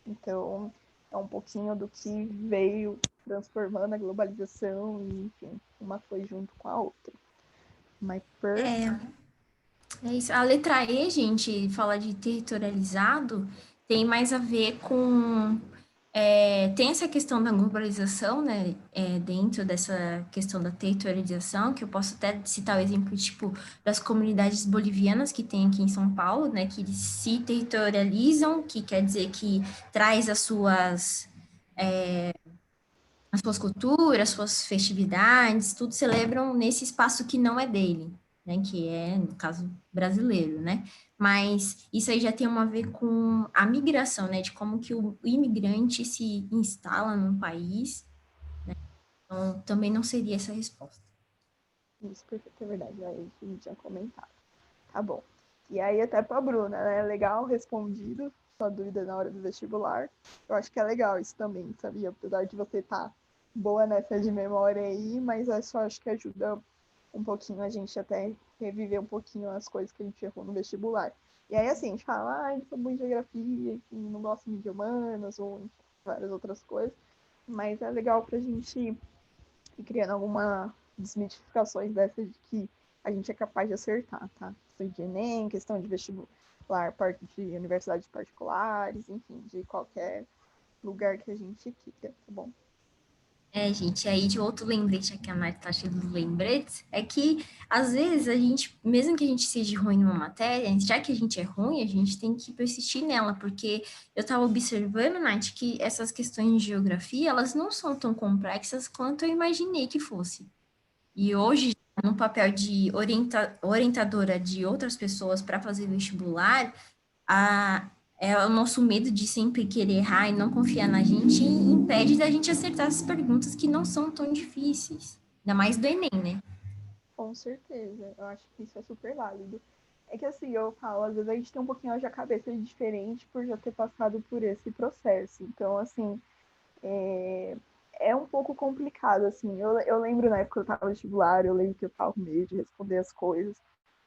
Então, é um pouquinho do que veio transformando a globalização e, enfim, uma foi junto com a outra. Mas
É isso. A letra E, gente, fala de territorializado, tem mais a ver com. Tem essa questão da globalização, né? Dentro dessa questão da territorialização, que eu posso até citar o exemplo, tipo, das comunidades bolivianas que tem aqui em São Paulo, né? Que eles se territorializam, que quer dizer que traz as suas culturas, suas festividades, tudo celebram nesse espaço que não é dele, né? Que é, no caso, brasileiro, né? mas isso aí já tem a ver com a migração, né? De como que o imigrante se instala num país. Então, também não seria essa a resposta.
Isso, perfeito, é verdade. Aí a gente tinha comentado. Tá bom. E aí, até pra Bruna, né? Legal respondido sua dúvida na hora do vestibular. Eu acho que é legal isso também, sabia? Apesar de você estar boa nessa de memória aí, mas eu só acho que ajuda um pouquinho a gente até reviver um pouquinho as coisas que a gente errou no vestibular. E aí, assim, a gente fala, ah, eu sou boa em geografia, enfim, não gosto muito de humanas, ou enfim, várias outras coisas. Mas é legal pra gente ir criando alguma desmitificações dessa de que a gente é capaz de acertar, tá? Questão de Enem, questão de vestibular, parte de universidades particulares, enfim, de qualquer lugar que a gente queira, tá bom?
Gente, aí de outro lembrete aqui, a Nath tá cheia dos lembretes, é que às vezes a gente, mesmo que a gente seja ruim numa matéria, já que a gente é ruim, a gente tem que persistir nela, porque eu estava observando, Nath, que essas questões de geografia, elas não são tão complexas quanto eu imaginei que fosse. E hoje, no papel de orientadora de outras pessoas para fazer vestibular, é o nosso medo de sempre querer errar e não confiar na gente impede da gente acertar essas perguntas que não são tão difíceis. Ainda mais do Enem, né?
Com certeza, eu acho que isso é super válido. É que assim, eu falo, às vezes a gente tem um pouquinho de cabeça diferente por já ter passado por esse processo. Então, assim, é um pouco complicado, assim. Eu lembro na época que eu tava no vestibular, eu lembro que eu tava com medo de responder as coisas.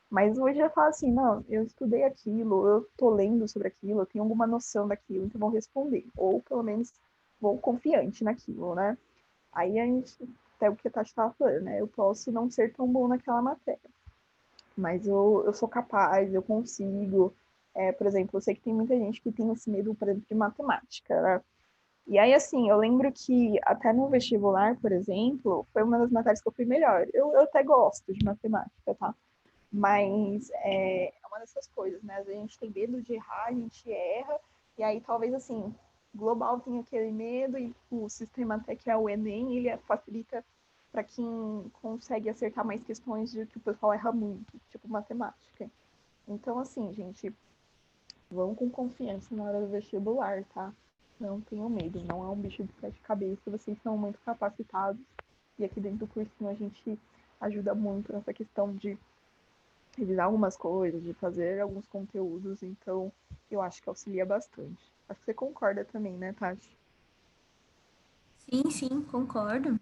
Mas hoje eu falo assim, não, eu estudei aquilo, eu tô lendo sobre aquilo, eu tenho alguma noção daquilo, então vou responder. Ou pelo menos vou confiante naquilo, né? Aí a gente, até o que a Tati estava falando, né? Eu posso não ser tão bom naquela matéria, mas eu sou capaz, eu consigo. Por exemplo, eu sei que tem muita gente que tem esse medo, por exemplo, de matemática, né? E aí, assim, eu lembro que até no vestibular, por exemplo, foi uma das matérias que eu fui melhor. Eu até gosto de matemática, tá? Mas é uma dessas coisas, né? Às vezes a gente tem medo de errar, a gente erra, e aí talvez, assim, global tem aquele medo, e o sistema até que é o Enem, ele facilita para quem consegue acertar mais questões de que o pessoal erra muito, tipo matemática. Então, assim, gente, vão com confiança na hora do vestibular, tá? Não tenham medo, não é um bicho de sete cabeças, vocês são muito capacitados. E aqui dentro do cursinho a gente ajuda muito nessa questão de revisar algumas coisas, de fazer alguns conteúdos, então eu acho que auxilia bastante. Acho que você concorda também, né, Tati?
Sim, sim, concordo.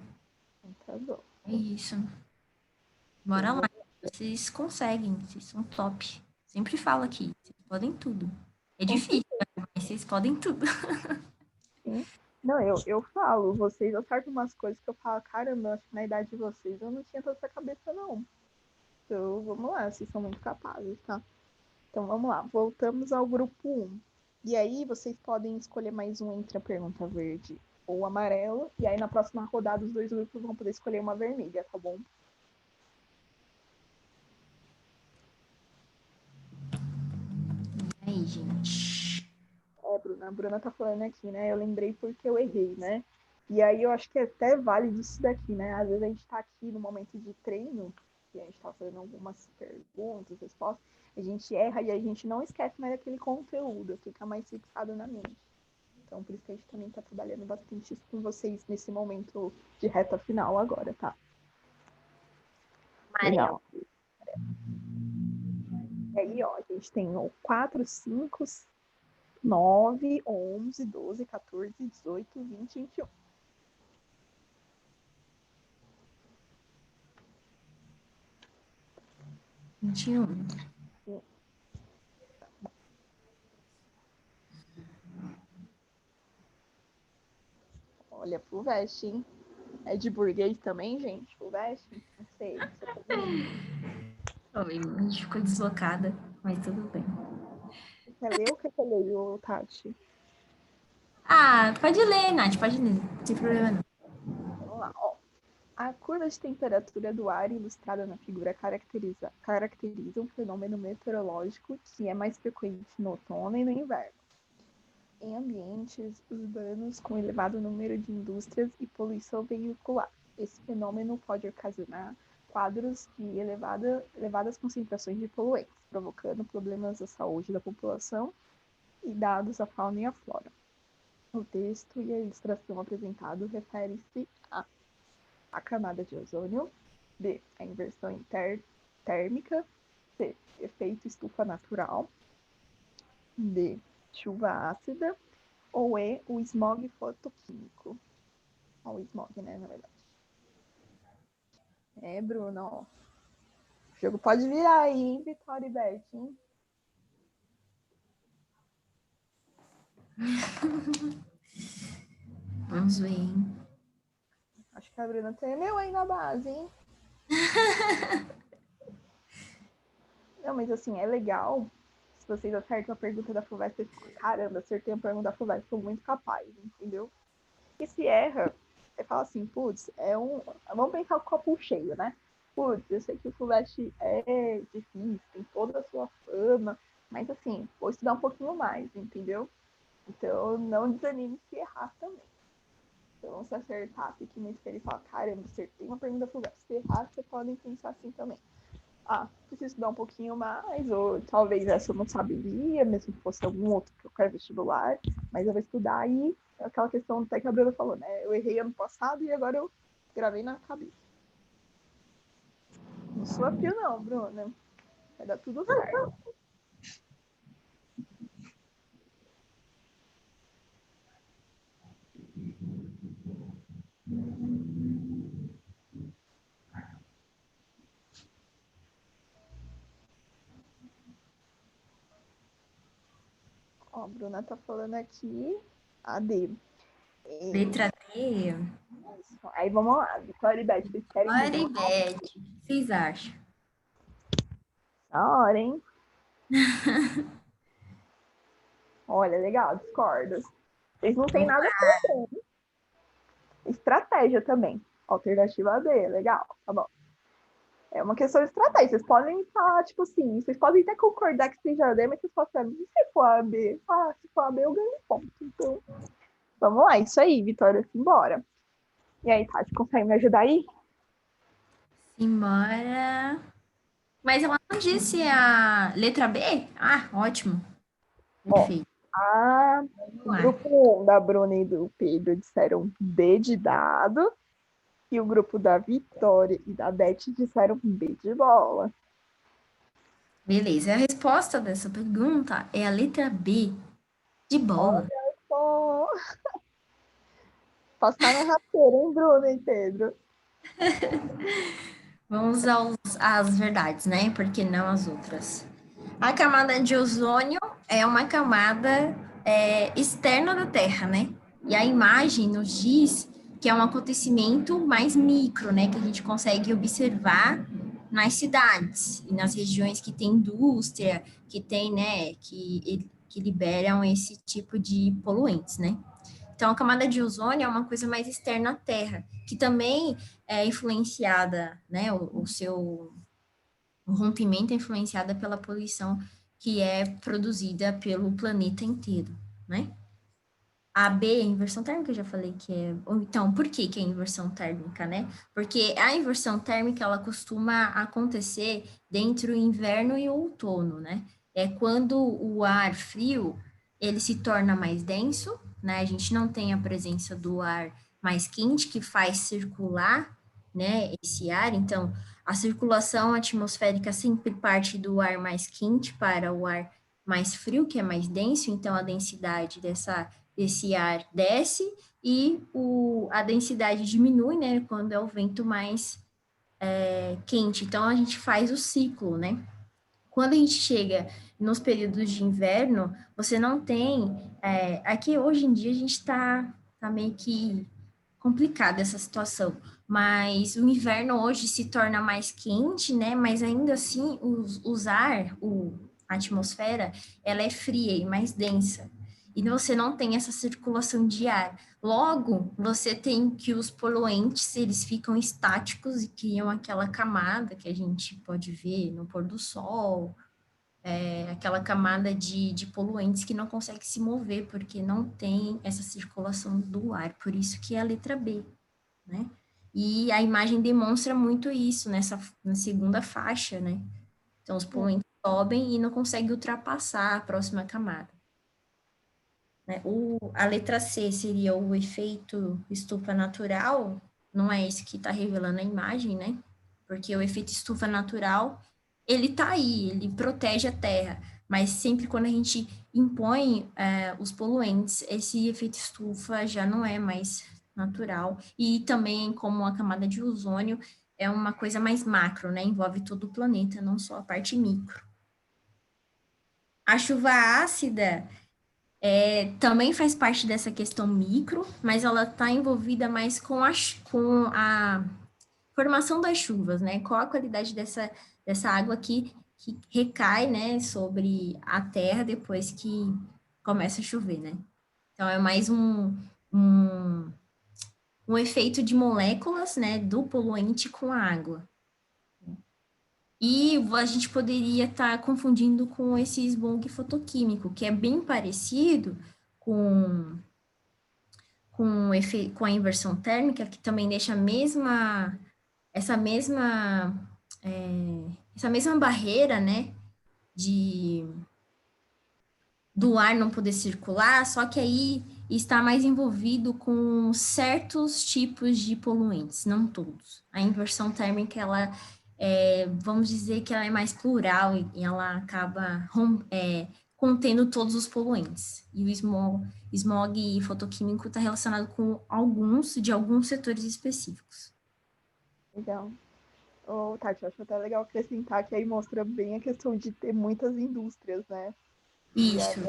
Então, tá bom.
É isso.
Então,
Bora lá. Vocês conseguem, vocês são top. Sempre falo aqui, vocês podem tudo. É
com
difícil,
certeza,
mas vocês podem tudo.
sim. Não, eu falo, vocês acertam umas coisas que eu falo, caramba, eu acho que na idade de vocês eu não tinha tanta cabeça, não. Então, vamos lá, vocês são muito capazes, tá? Então, vamos lá, voltamos ao grupo um. E aí, vocês podem escolher mais um entre a pergunta verde ou amarela, e aí na próxima rodada os dois grupos vão poder escolher uma vermelha, tá bom?
Aí, gente.
Bruna, a Bruna tá falando aqui, né? Eu lembrei porque eu errei, né? E aí eu acho que é até válido isso daqui, né? Às vezes a gente tá aqui no momento de treino, e a gente tá fazendo algumas perguntas, respostas, a gente erra e a gente não esquece mais daquele conteúdo, fica mais fixado na mente. Então, por isso que a gente também tá trabalhando bastante isso com vocês nesse momento de reta final agora, tá?
Amarelo.
Legal. E aí, ó, a gente tem o 4, 5, 9, 11, 12, 14, 18, 20, 21.
21.
Olha, FUVEST, hein? É de burguês também, gente? FUVEST? Não sei, não sou comunista.
Oi, a gente ficou deslocada, mas tudo bem.
Você quer ler ou quer que eu leia, Tati?
Ah, pode ler, Nath, pode ler. Não tem problema não.
Vamos lá, ó. A curva de temperatura do ar ilustrada na figura caracteriza um fenômeno meteorológico que é mais frequente no outono e no inverno. Em ambientes urbanos com elevado número de indústrias e poluição veicular. Esse fenômeno pode ocasionar quadros de elevadas concentrações de poluentes, provocando problemas à saúde da população e dados à fauna e à flora. O texto e a ilustração apresentado refere-se a camada de ozônio, B, a inversão térmica, C, efeito estufa natural, D, chuva ácida, ou E, o smog fotoquímico. Ó, o smog, né, na verdade. Bruno, ó. O jogo pode virar aí, hein, Vitória e Beth, hein?
Vamos ver, hein?
Acho que a Bruna tremeu aí na base, hein? Não, mas assim, é legal. Se vocês acertam a pergunta da FUVEST, você fica, caramba, acertei a pergunta da FUVEST, sou muito capaz, entendeu? E se erra, você fala assim, putz, vamos pensar o copo cheio, né? Putz, eu sei que o FUVEST é difícil, tem toda a sua fama, mas assim, vou estudar um pouquinho mais, entendeu? Então, não desanime se errar também. Então, se acertar, fique muito feliz e falar, caramba, acertei uma pergunta da FUVEST. Se errar, você pode pensar assim também. Preciso estudar um pouquinho mais, ou talvez essa eu não saberia, mesmo que fosse algum outro que eu quero vestibular, mas eu vou estudar e é aquela questão até que a Bruna falou, né? Eu errei ano passado e agora eu gravei na cabeça. Não sou fio não, Bruna. Vai dar tudo certo. Ó, a Bruna tá falando aqui a D.
Letra D.
Isso. Aí vamos lá, Vitória e Beth, vocês querem revelar?
Beth, o que vocês acham?
Na hora, hein? Olha, legal, discordo. Vocês não têm
Vamos
nada contra. Estratégia também. Alternativa B, legal, tá bom. É uma questão de estratégia. Vocês podem falar, tipo assim, vocês podem até concordar que seja D, mas vocês podem falar, se for a B, se for a B, eu ganho um ponto. Então, vamos lá, isso aí, Vitória, simbora. E aí, Tati, consegue me ajudar aí?
embora. Mas ela não disse a letra B? Ah, ótimo.
Ó,
Perfeito.
o
Vamos lá.
grupo 1 da Bruna e do Pedro disseram D de dado, e o grupo da Vitória e da Beth disseram B de bola.
Beleza. A resposta dessa pergunta é a letra B, de bola.
Olha só, passar na rasteira, hein, Bruna e Pedro?
Vamos às verdades, né? Porque não as outras. A camada de ozônio é uma camada externa da Terra, né? E a imagem nos diz que é um acontecimento mais micro, né? Que a gente consegue observar nas cidades e nas regiões que tem indústria, que tem, né? Que liberam esse tipo de poluentes, né? Então, a camada de ozônio é uma coisa mais externa à Terra, que também é influenciada, né? O rompimento é influenciada pela poluição que é produzida pelo planeta inteiro, né? A B, a inversão térmica, eu já falei que é. Então, por que que é inversão térmica, né? Porque a inversão térmica, ela costuma acontecer entre o inverno e o outono, né? É quando o ar frio, ele se torna mais denso, né? A gente não tem a presença do ar mais quente que faz circular, né, esse ar. Então, a circulação atmosférica sempre parte do ar mais quente para o ar mais frio, que é mais denso, então a densidade desse ar desce e a densidade diminui, né, quando é o vento mais quente. Então, a gente faz o ciclo, né? Quando a gente chega nos períodos de inverno, você não tem. Aqui hoje em dia a gente tá meio que complicada essa situação, mas o inverno hoje se torna mais quente, né? Mas ainda assim, a atmosfera, ela é fria e mais densa. E você não tem essa circulação de ar. Logo, você tem que os poluentes, eles ficam estáticos e criam aquela camada que a gente pode ver no pôr do sol, aquela camada de poluentes que não consegue se mover, porque não tem essa circulação do ar. Por isso que é a letra B, né? E a imagem demonstra muito isso na segunda faixa, né? Então, os poluentes sobem e não conseguem ultrapassar a próxima camada. Né? A letra C seria o efeito estufa natural, não é esse que está revelando a imagem, né? Porque o efeito estufa natural, ele está aí, ele protege a Terra, mas sempre quando a gente impõe os poluentes, esse efeito estufa já não é mais natural. E também, como a camada de ozônio é uma coisa mais macro, né? Envolve todo o planeta, não só a parte micro. A chuva ácida também faz parte dessa questão micro, mas ela está envolvida mais com a formação das chuvas, né? Qual a qualidade dessa água que recai, né, sobre a terra depois que começa a chover, né? Então, é mais um, um efeito de moléculas, né, do poluente com a água. E a gente poderia estar confundindo com esse smog fotoquímico, que é bem parecido com com a inversão térmica, que também deixa essa mesma, essa mesma barreira, né, do ar não poder circular, só que aí está mais envolvido com certos tipos de poluentes, não todos. A inversão térmica, vamos dizer que ela é mais plural e ela acaba contendo todos os poluentes. E o smog fotoquímico está relacionado com alguns setores específicos.
Legal. Tati, eu acho até legal acrescentar que aí mostra bem a questão de ter muitas indústrias, né? E aí,
Isso.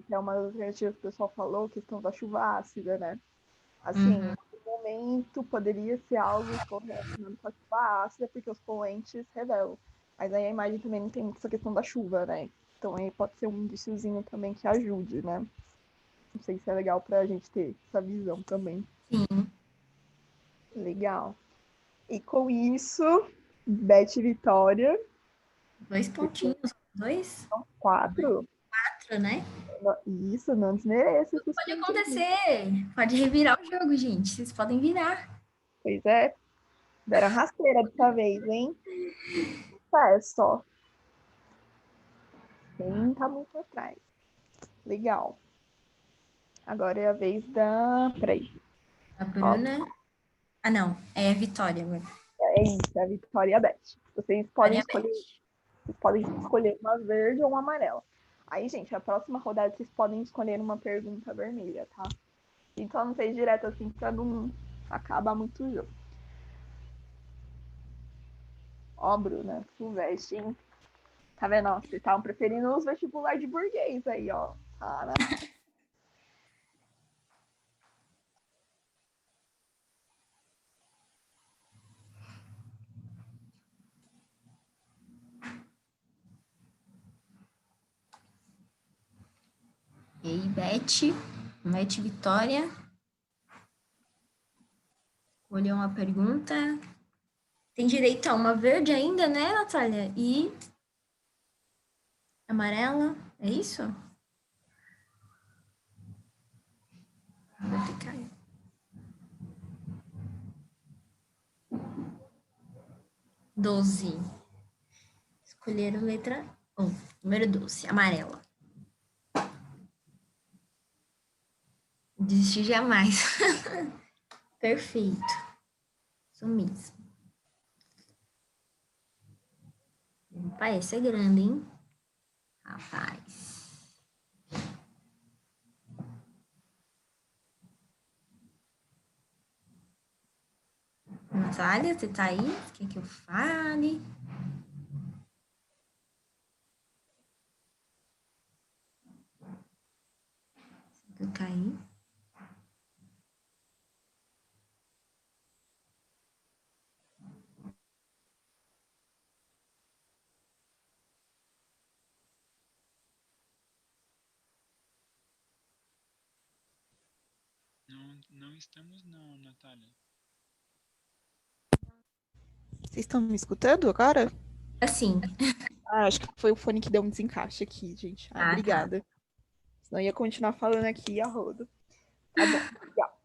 que é uma das alternativas que o pessoal falou, questão da chuva ácida, né? Assim,
Uhum.
no momento poderia ser algo correlacionado com a chuva ácida, porque os poluentes revelam. Mas aí a imagem também não tem muito essa questão da chuva, né? Então aí pode ser um indíciozinho também que ajude, né? Não sei se é legal pra gente ter essa visão também.
Sim.
Legal. E com isso, Beth e Vitória,
2 pontinhos. 2?
4.
4, né?
Isso, não desmereça esses
Pode
pontinhos.
acontecer. Pode revirar o jogo, gente. Vocês podem virar.
Pois é, deram rasteira dessa vez, hein? É só. Quem tá muito atrás. Legal. Agora é a vez da. Peraí.
A
Ó,
Bruna. Ah, não. É a Vitória agora.
é isso, é a Vitória e a Beth.
Vitória Beth.
Vocês podem escolher uma verde ou uma amarela. Aí, gente, a próxima rodada vocês podem escolher uma pergunta vermelha, tá? Então não fez direto assim pra não acabar muito o jogo. Ó, Bruna, Silvestre, hein? Tá vendo? Ó, vocês estavam preferindo os vestibular de burguês aí, ó. Tá, né?
E aí, Beth. Beth Vitória. Escolheu uma pergunta. Tem direito a uma verde ainda, né, Natália? E amarela. É isso? Vai ficar. 12. Escolheram letra 1. Número 12. Amarela. Desistir jamais. Perfeito. Isso mesmo. Opa, essa é grande, hein? Rapaz. Natália, você tá aí? Quer que eu fale? Eu caí.
Não estamos não, Natália.
Vocês estão me escutando agora?
Assim.
Ah, acho que foi o fone que deu um desencaixe aqui, gente. Ah,
Ah, tá.
obrigada. Senão eu ia continuar falando aqui a rodo. Tá bom, legal.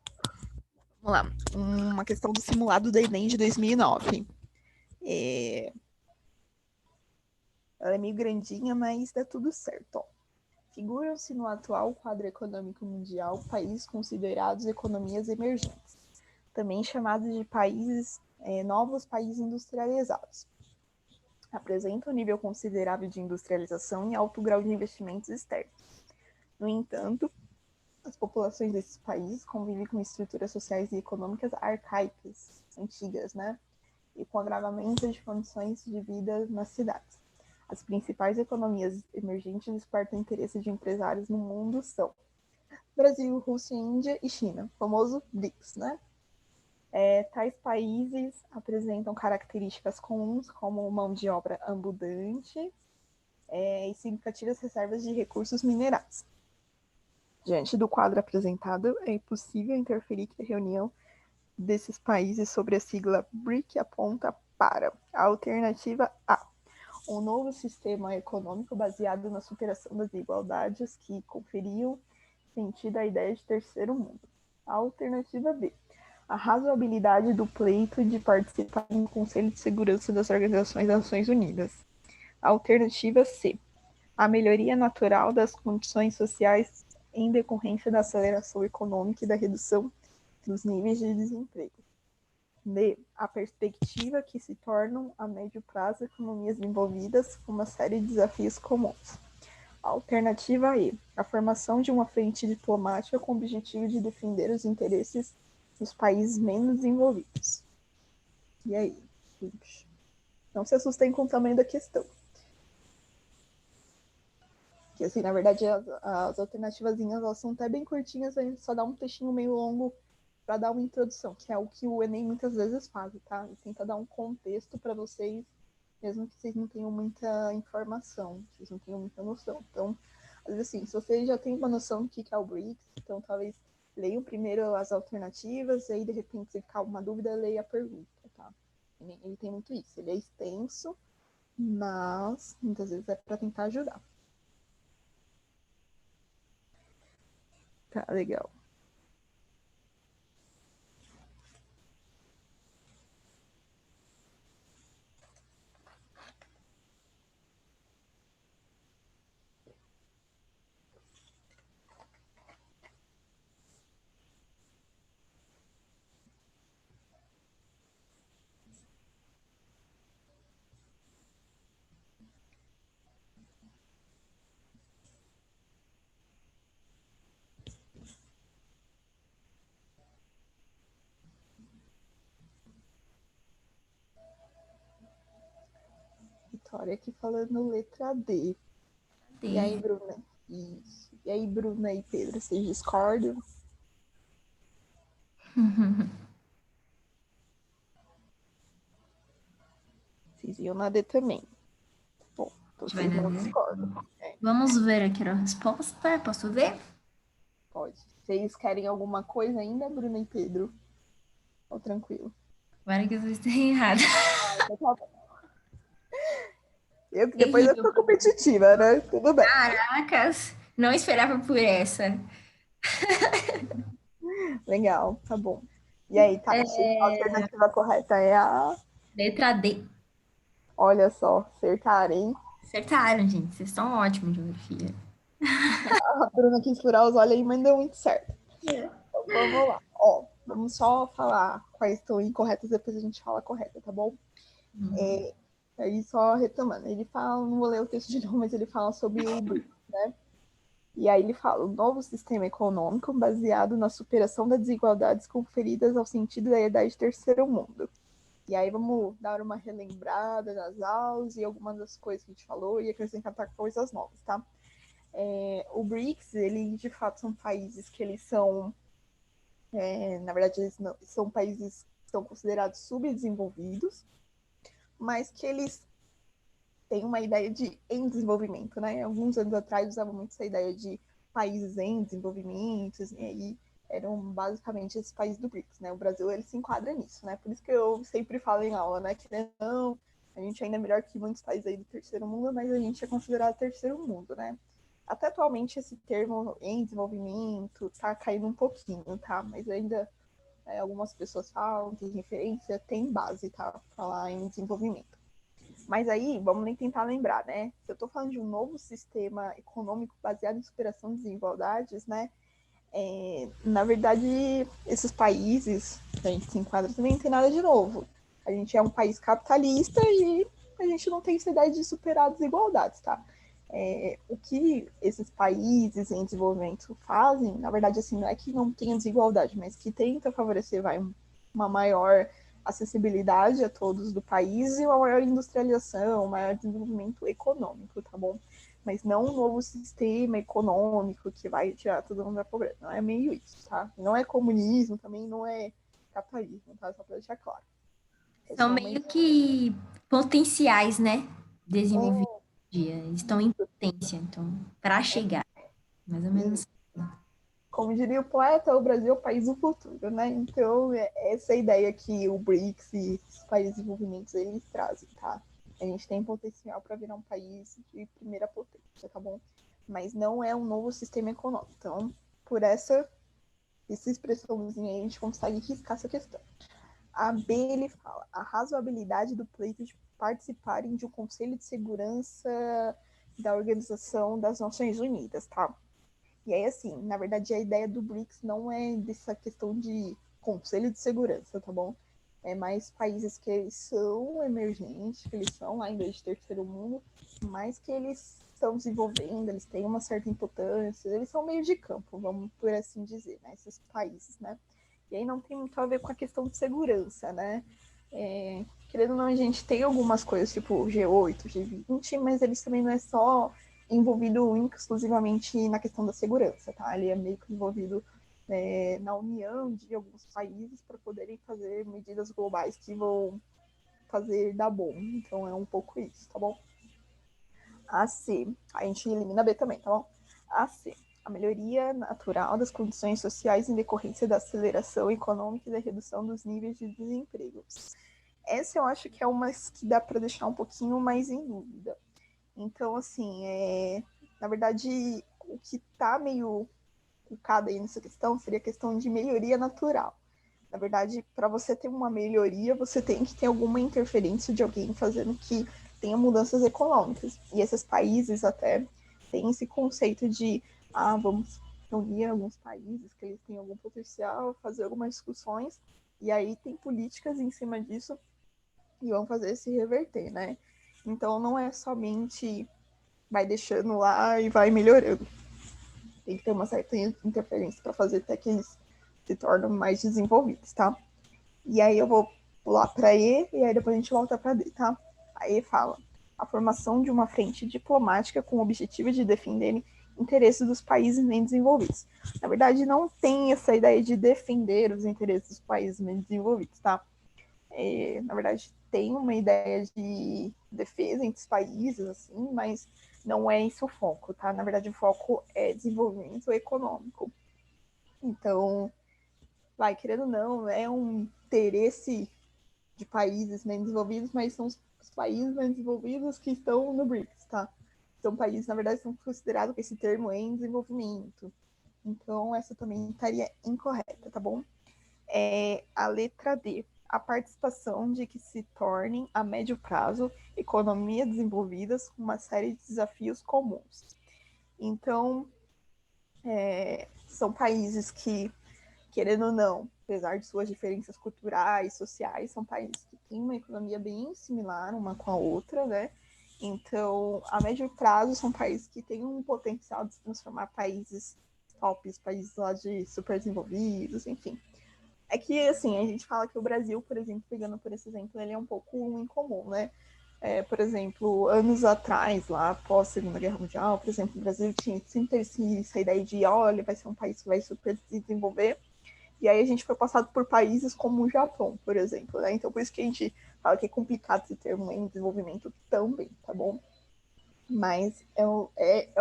Vamos lá. Uma questão do simulado da Enem de 2009. Ela é meio grandinha, mas dá tudo certo, ó. Figuram-se no atual quadro econômico mundial países considerados economias emergentes, também chamados de novos países industrializados. Apresentam um nível considerável de industrialização e alto grau de investimentos externos. No entanto, as populações desses países convivem com estruturas sociais e econômicas arcaicas, antigas, né? E com agravamento de condições de vida nas cidades. As principais economias emergentes despertam interesse de empresários no mundo são Brasil, Rússia, Índia e China, famoso BRICS, né? Tais países apresentam características comuns, como mão de obra abundante e significativas reservas de recursos minerais. Diante do quadro apresentado, é impossível interferir que a reunião desses países sobre a sigla BRIC aponta para a alternativa A, um novo sistema econômico baseado na superação das desigualdades que conferiam sentido à ideia de terceiro mundo. A alternativa B, a razoabilidade do pleito de participar no Conselho de Segurança das Organizações das Nações Unidas. A alternativa C, a melhoria natural das condições sociais em decorrência da aceleração econômica e da redução dos níveis de desemprego. D, a perspectiva que se tornam a médio prazo economias envolvidas com uma série de desafios comuns. A alternativa E, a formação de uma frente diplomática com o objetivo de defender os interesses dos países menos desenvolvidos. E aí, gente? Não se assustem com o tamanho da questão. Que assim, na verdade, as alternativazinhas elas são até bem curtinhas, a gente só dá um textinho meio longo para dar uma introdução, que é o que o Enem muitas vezes faz, tá? Ele tenta dar um contexto para vocês, mesmo que vocês não tenham muita informação, vocês não tenham muita noção. Então, às vezes assim, se vocês já têm uma noção do que é o BRICS, então talvez leiam primeiro as alternativas, e aí de repente se ficar uma dúvida, leia a pergunta, tá? Ele tem muito isso, ele é extenso, mas muitas vezes é para tentar ajudar. Tá, legal. Vitória aqui falando letra D.
D.
E aí, Bruna? Isso. E aí, Bruna e Pedro, vocês discordam? Vocês iam na D também. Bom, então
Vai
vocês
na
não
D.
discordam.
Vamos ver aqui a resposta. Posso ver?
Pode. Vocês querem alguma coisa ainda, Bruna e Pedro? Ou tranquilo?
Agora que eu estou errada.
Então tá bom. Depois eu
Terrível.
sou competitiva, né? Tudo bem.
Caracas, não esperava por essa.
Legal, tá bom. E aí, Tati? A alternativa correta é a...
Letra D.
Olha só, acertarem.
Acertaram, gente. Vocês estão ótimos em geografia.
A Bruna quis furar os olhos aí, mas deu muito certo. Então, vamos lá. Ó, vamos só falar quais estão incorretas, depois a gente fala a correta, tá bom? Aí só retomando, ele fala, não vou ler o texto de novo, mas ele fala sobre o BRICS, né? E aí ele fala, o novo sistema econômico baseado na superação das desigualdades conferidas ao sentido da idade terceiro mundo. E aí vamos dar uma relembrada das aulas e algumas das coisas que a gente falou e acrescentar coisas novas, tá? O BRICS, ele de fato são países que eles são, na verdade, eles não, são países que são considerados subdesenvolvidos, mas que eles têm uma ideia de em desenvolvimento, né? Alguns anos atrás usavam muito essa ideia de países em desenvolvimento, e aí eram basicamente esses países do BRICS, né? O Brasil, ele se enquadra nisso, né? Por isso que eu sempre falo em aula, né? Que não, a gente ainda é melhor que muitos países aí do terceiro mundo, mas a gente é considerado terceiro mundo, né? Até atualmente esse termo em desenvolvimento tá caindo um pouquinho, tá? Mas ainda algumas pessoas falam, tem referência, tem base, tá? Falar em desenvolvimento. Mas aí, vamos nem tentar lembrar, né? Se eu estou falando de um novo sistema econômico baseado em superação de desigualdades, né? Na verdade, esses países que a gente se enquadra também não tem nada de novo. A gente é um país capitalista e a gente não tem essa ideia de superar desigualdades, tá? O que esses países em desenvolvimento fazem, na verdade, assim, não é que não tenha desigualdade, mas que tenta favorecer uma maior acessibilidade a todos do país e uma maior industrialização, um maior desenvolvimento econômico, tá bom? Mas não um novo sistema econômico que vai tirar todo mundo da pobreza. Não é meio isso, tá? Não é comunismo, também não é capitalismo, tá? Só para deixar claro.
São meio que potenciais, né? Desenvolver dia. Eles estão em potência, então, para chegar. Mais ou menos.
Como diria o poeta, o Brasil é o país do futuro, né? Então, essa é a ideia que o BRICS e os países desenvolvimentos eles trazem, tá? A gente tem potencial para virar um país de primeira potência, tá bom? Mas não é um novo sistema econômico. Então, por essa expressãozinha aí, a gente consegue riscar essa questão. A B, ele fala, a razoabilidade do pleito de participarem de um Conselho de Segurança da Organização das Nações Unidas, tá? E aí, assim, na verdade, a ideia do BRICS não é dessa questão de Conselho de Segurança, tá bom? É mais países que eles são emergentes, que eles são lá em vez de terceiro mundo, mas que eles estão desenvolvendo, eles têm uma certa importância, eles são meio de campo, vamos por assim dizer, né? Esses países, né? E aí não tem muito a ver com a questão de segurança, né? Querendo ou não, a gente tem algumas coisas, tipo G8, G20, mas eles também não é só envolvido exclusivamente na questão da segurança, tá? Ele é meio que envolvido na união de alguns países para poderem fazer medidas globais que vão fazer dar bom. Então é um pouco isso, tá bom? A C, a gente elimina B também, tá bom? A C, a melhoria natural das condições sociais em decorrência da aceleração econômica e da redução dos níveis de desemprego. Essa eu acho que é uma que dá para deixar um pouquinho mais em dúvida. Então, assim, na verdade, o que está meio focado aí nessa questão seria a questão de melhoria natural. Na verdade, para você ter uma melhoria, você tem que ter alguma interferência de alguém fazendo que tenha mudanças econômicas. E esses países até têm esse conceito de, vamos reunir alguns países que eles têm algum potencial, fazer algumas discussões, e aí tem políticas em cima disso e vão fazer se reverter, né? Então, não é somente vai deixando lá e vai melhorando. Tem que ter uma certa interferência para fazer até que eles se tornem mais desenvolvidos, tá? E aí eu vou pular para E e aí depois a gente volta para D, tá? Aí fala a formação de uma frente diplomática com o objetivo de defender interesses dos países menos desenvolvidos. Na verdade, não tem essa ideia de defender os interesses dos países menos desenvolvidos, tá? Na verdade, tem uma ideia de defesa entre os países, assim, mas não é esse o foco, tá? Na verdade, o foco é desenvolvimento econômico. Então, querendo ou não, é um interesse de países menos desenvolvidos, mas são os países menos desenvolvidos que estão no BRICS, tá? Então, países, na verdade, são considerados com esse termo em desenvolvimento. Então, essa também estaria incorreta, tá bom? A letra D, a participação de que se tornem, a médio prazo, economias desenvolvidas com uma série de desafios comuns. Então, são países que, querendo ou não, apesar de suas diferenças culturais, sociais, são países que têm uma economia bem similar uma com a outra, né? Então, a médio prazo, são países que têm um potencial de se transformar países tops, países lá de super desenvolvidos, enfim. É que, assim, a gente fala que o Brasil, por exemplo, pegando por esse exemplo, ele é um pouco incomum, né? Por exemplo, anos atrás, lá após a Segunda Guerra Mundial, por exemplo, o Brasil sempre teve essa ideia de, olha, vai ser um país que vai super se desenvolver, e aí a gente foi passado por países como o Japão, por exemplo, né? Então, por isso que a gente fala que é complicado esse termo em desenvolvimento também, tá bom? Mas é o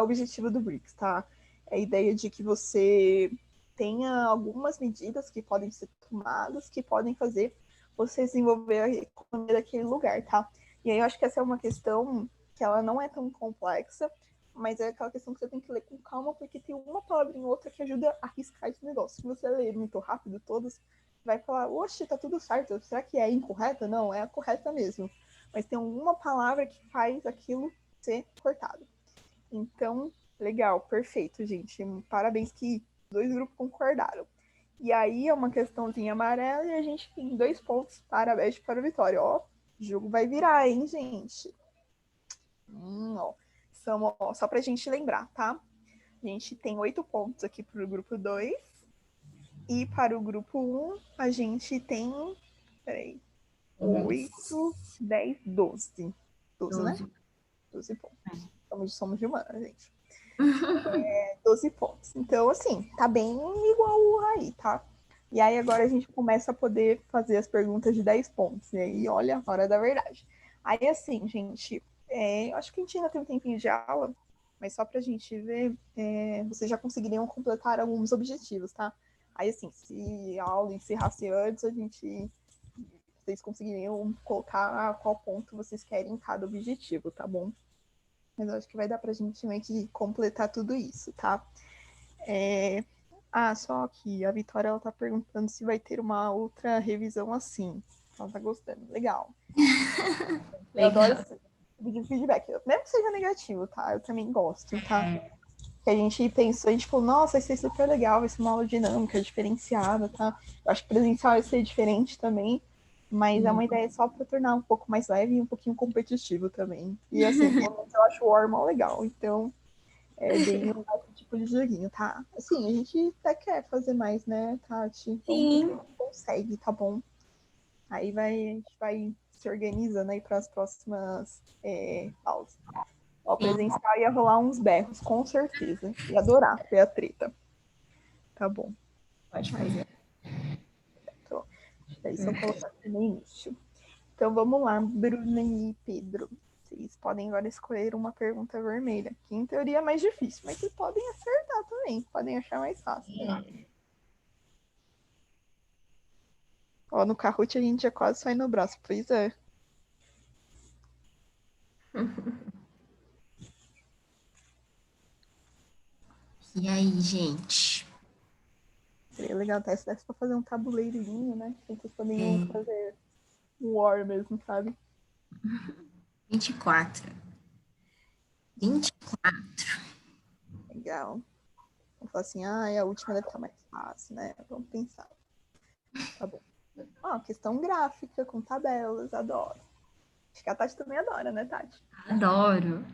objetivo do BRICS, tá? É a ideia de que você tenha algumas medidas que podem ser tomadas, que podem fazer você desenvolver a economia daquele lugar, tá? E aí eu acho que essa é uma questão que ela não é tão complexa, mas é aquela questão que você tem que ler com calma, porque tem uma palavra em outra que ajuda a arriscar esse negócio. Se você ler muito rápido todas, vai falar, oxe, tá tudo certo, será que é incorreta? Não, é a correta mesmo. mas tem alguma palavra que faz aquilo ser cortado. Então, legal, perfeito, gente. Parabéns que 2 grupos concordaram. E aí é uma questãozinha amarela e a gente tem 2 pontos para a Best para a Vitória. Ó, o jogo vai virar, hein, gente? Ó. Ó, só pra gente lembrar, tá? A gente tem 8 pontos aqui para o grupo 2. E para o grupo 1, a gente tem. Peraí. 8, 10, 12. 12, né? 12 pontos. Somos de humanas, gente. 12 pontos. Então, assim, tá bem igual aí, tá? E aí agora a gente começa a poder fazer as perguntas de 10 pontos. E aí, olha, a hora da verdade. Aí, assim, gente, acho que a gente ainda tem um tempinho de aula, mas só pra gente ver, vocês já conseguiriam completar alguns objetivos, tá? Aí, assim, se a aula encerrasse antes, vocês conseguiriam colocar qual ponto vocês querem em cada objetivo, tá bom? Mas eu acho que vai dar pra gente meio que completar tudo isso, tá? Só que a Vitória, ela tá perguntando se vai ter uma outra revisão assim. Ela tá gostando. Legal. Eu adoro
Legal.
pedir feedback. Mesmo que seja negativo, tá? Eu também gosto, tá? Que a gente pensou, a gente falou, nossa, vai ser super legal, vai ser uma aula dinâmica, diferenciada, tá? Eu acho que presencial vai ser diferente também, mas é uma ideia só para tornar um pouco mais leve e um pouquinho competitivo também. E assim, eu acho o War mó legal, então bem um tipo de joguinho, tá? Assim, a gente até quer fazer mais, né, Tati? Vamos ver se a
Sim.
gente consegue, tá bom? Aí a gente vai se organizando aí para as próximas aulas. Ó, presencial ia rolar uns berros, com certeza. Ia adorar ver a treta. Tá bom.
Pode
Aí,
fazer.
então, daí só colocar aqui no início. Então vamos lá, Bruna e Pedro. Vocês podem agora escolher uma pergunta vermelha, que em teoria é mais difícil, mas vocês podem acertar também, podem achar mais fácil. Né? Ó, no Kahoot a gente já quase sai no braço, pois é.
E aí, gente?
Seria legal até se desse pra fazer um tabuleirinho, né? Que vocês poderiam
É,
fazer um war mesmo, sabe?
24. 24.
Legal. Vamos falar assim, a última deve estar mais fácil, né? Vamos pensar. Tá bom. Ó, questão gráfica com tabelas, adoro. Acho que a Tati também adora, né, Tati?
Adoro.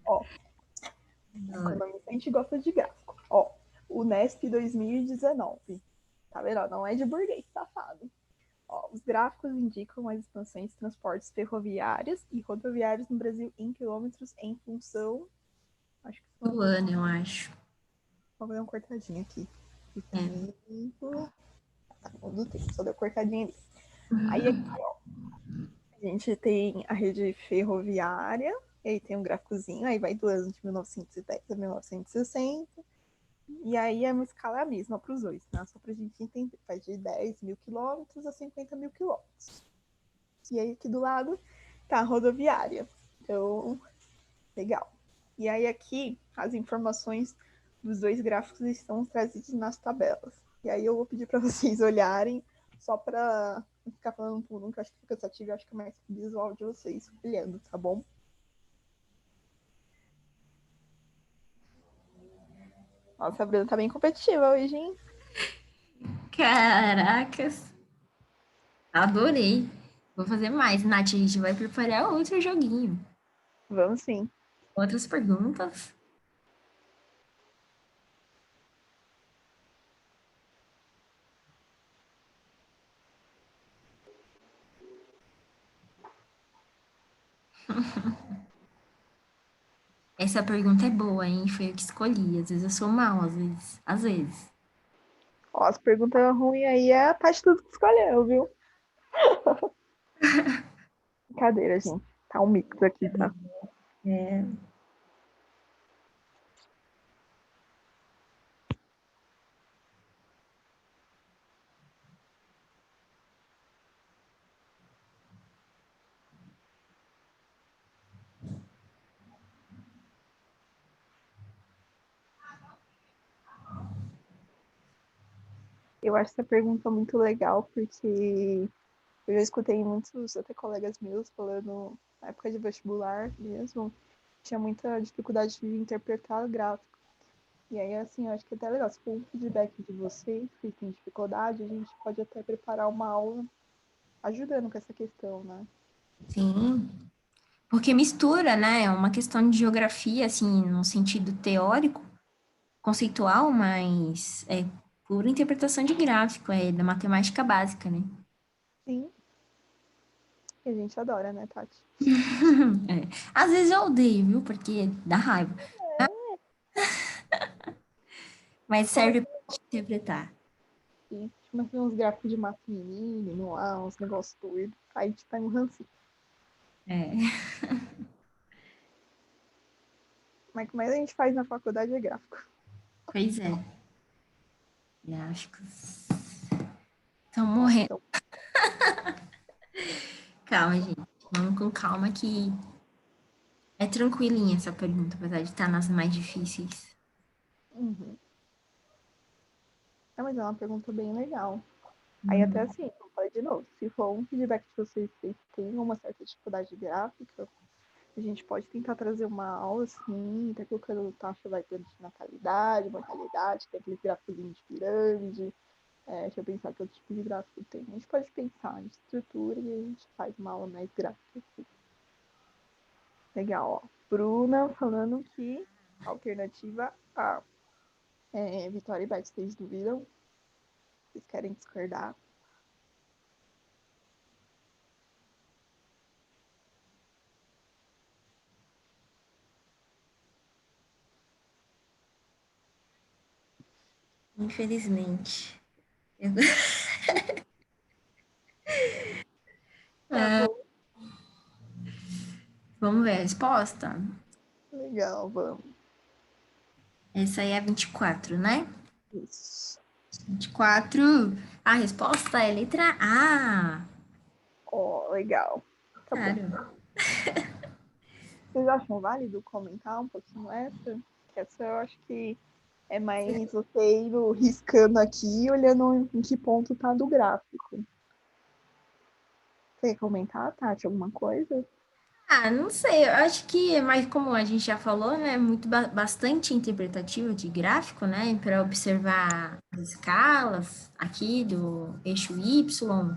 Ó,
Adoro.
economista a gente gosta de gráfico. Ó, o Nesp 2019. Tá vendo? Não é de burguês, safado. Ó, os gráficos indicam as expansões de transportes ferroviários e rodoviários no Brasil em quilômetros em função. Acho que
Do ano, eu acho.
vou fazer uma cortadinha aqui. Do
É.
tempo. Tá, do tempo, só deu cortadinha ali. Aí aqui, ó, a gente tem a rede ferroviária, e aí tem um gráficozinho, aí vai do ano de 1910 a 1960. E aí uma escala é a mesma para os dois, tá? Só para a gente entender. Vai de 10 mil quilômetros a 50 mil quilômetros. E aí aqui do lado tá a rodoviária. Então, legal. E aí aqui as informações dos dois gráficos estão trazidas nas tabelas. E aí eu vou pedir para vocês olharem só para não ficar falando por um, que eu acho que fica cansativo, eu acho que é mais visual de vocês olhando, tá bom? Nossa, a Bruna tá bem competitiva hoje, hein?
Caracas. Adorei. Vou fazer mais. Nath, a gente vai preparar outro joguinho.
Vamos sim.
Outras perguntas. Essa pergunta é boa, hein? Foi eu que escolhi. Às vezes eu sou mal, às vezes. Às vezes.
Ó, as perguntas ruins aí é a Tati tudo que escolheu, viu? Brincadeira, gente. Tá um mix aqui, tá?
É.
Eu acho essa pergunta muito legal, porque Eu já escutei muitos, até colegas meus, falando, na época de vestibular mesmo, tinha muita dificuldade de interpretar gráfico. E aí, assim, eu acho que é até legal. Se for um feedback de vocês que tem dificuldade, a gente pode até preparar uma aula ajudando com essa questão, né?
Sim, porque mistura, né? É uma questão de geografia, assim, no sentido teórico, conceitual, mas é pura interpretação de gráfico, é da matemática básica, né?
Sim, que a gente adora, né, Tati?
É. Às vezes eu odeio, viu? Porque dá raiva. Mas
Como é
serve para interpretar.
que imagina uns gráficos de massa menino lá, uns negócios doidos. Aí a gente tá um rancinho.
É.
Mas o que mais a gente faz na faculdade é gráfico.
Pois é. Gráficos. Estão
Ó,
morrendo.
então,
Calma, gente. Vamos com calma que é tranquilinha essa pergunta, apesar de estar nas mais difíceis.
uhum. Mas é uma pergunta bem legal. Aí até
Hum.
assim, vou falar de novo, se for um feedback de vocês que têm uma certa dificuldade gráfica, a gente pode tentar trazer uma aula assim, até que o cara Taxa vai ter de natalidade, mortalidade, tem aquele gráficozinho de pirâmide. Deixa eu pensar que outro tipo de gráfico tem. A gente pode pensar em estrutura e a gente faz uma aula mais gráfica. Assim. Legal, ó. Bruna falando que alternativa A. Vitória e Beth, vocês duvidam? Vocês querem discordar?
Infelizmente.
Tá
Ah,
bom.
vamos ver a resposta?
Legal, vamos.
Essa aí é 24, né?
Isso.
24. A resposta é letra A.
Ó, legal. Tá bom.
Claro.
Vocês acham válido comentar um pouquinho essa? Que essa eu acho que é mais você indo riscando aqui, olhando em que ponto tá do gráfico. Você quer comentar, Tati, alguma coisa?
Ah, não sei, eu acho que é mais como a gente já falou, né? Muito bastante interpretativo de gráfico, né? Para observar as escalas aqui do eixo Y,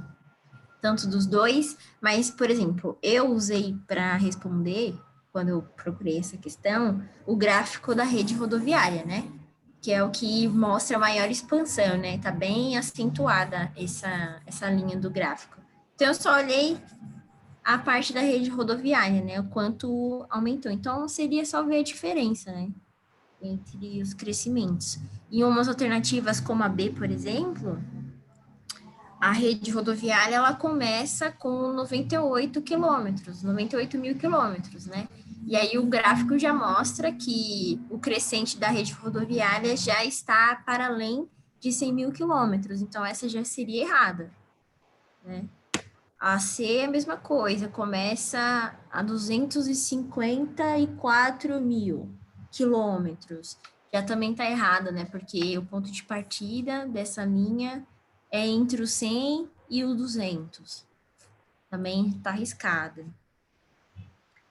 tanto dos dois, mas, por exemplo, eu usei para responder, quando eu procurei essa questão, o gráfico da rede rodoviária, né? Que é o que mostra a maior expansão, né? Tá bem acentuada essa linha do gráfico. Então, eu só olhei a parte da rede rodoviária, né? O quanto aumentou. Então, seria só ver a diferença, né? Entre os crescimentos. Em umas alternativas, como a B, por exemplo, a rede rodoviária ela começa com 98 quilômetros, 98 mil quilômetros, né? E aí o gráfico já mostra que o crescente da rede rodoviária já está para além de 100 mil quilômetros. Então, essa já seria errada, né? A C é a mesma coisa, começa a 254 mil quilômetros. Já também está errada, né? Porque o ponto de partida dessa linha é entre o 100 e o 200. Também está arriscada.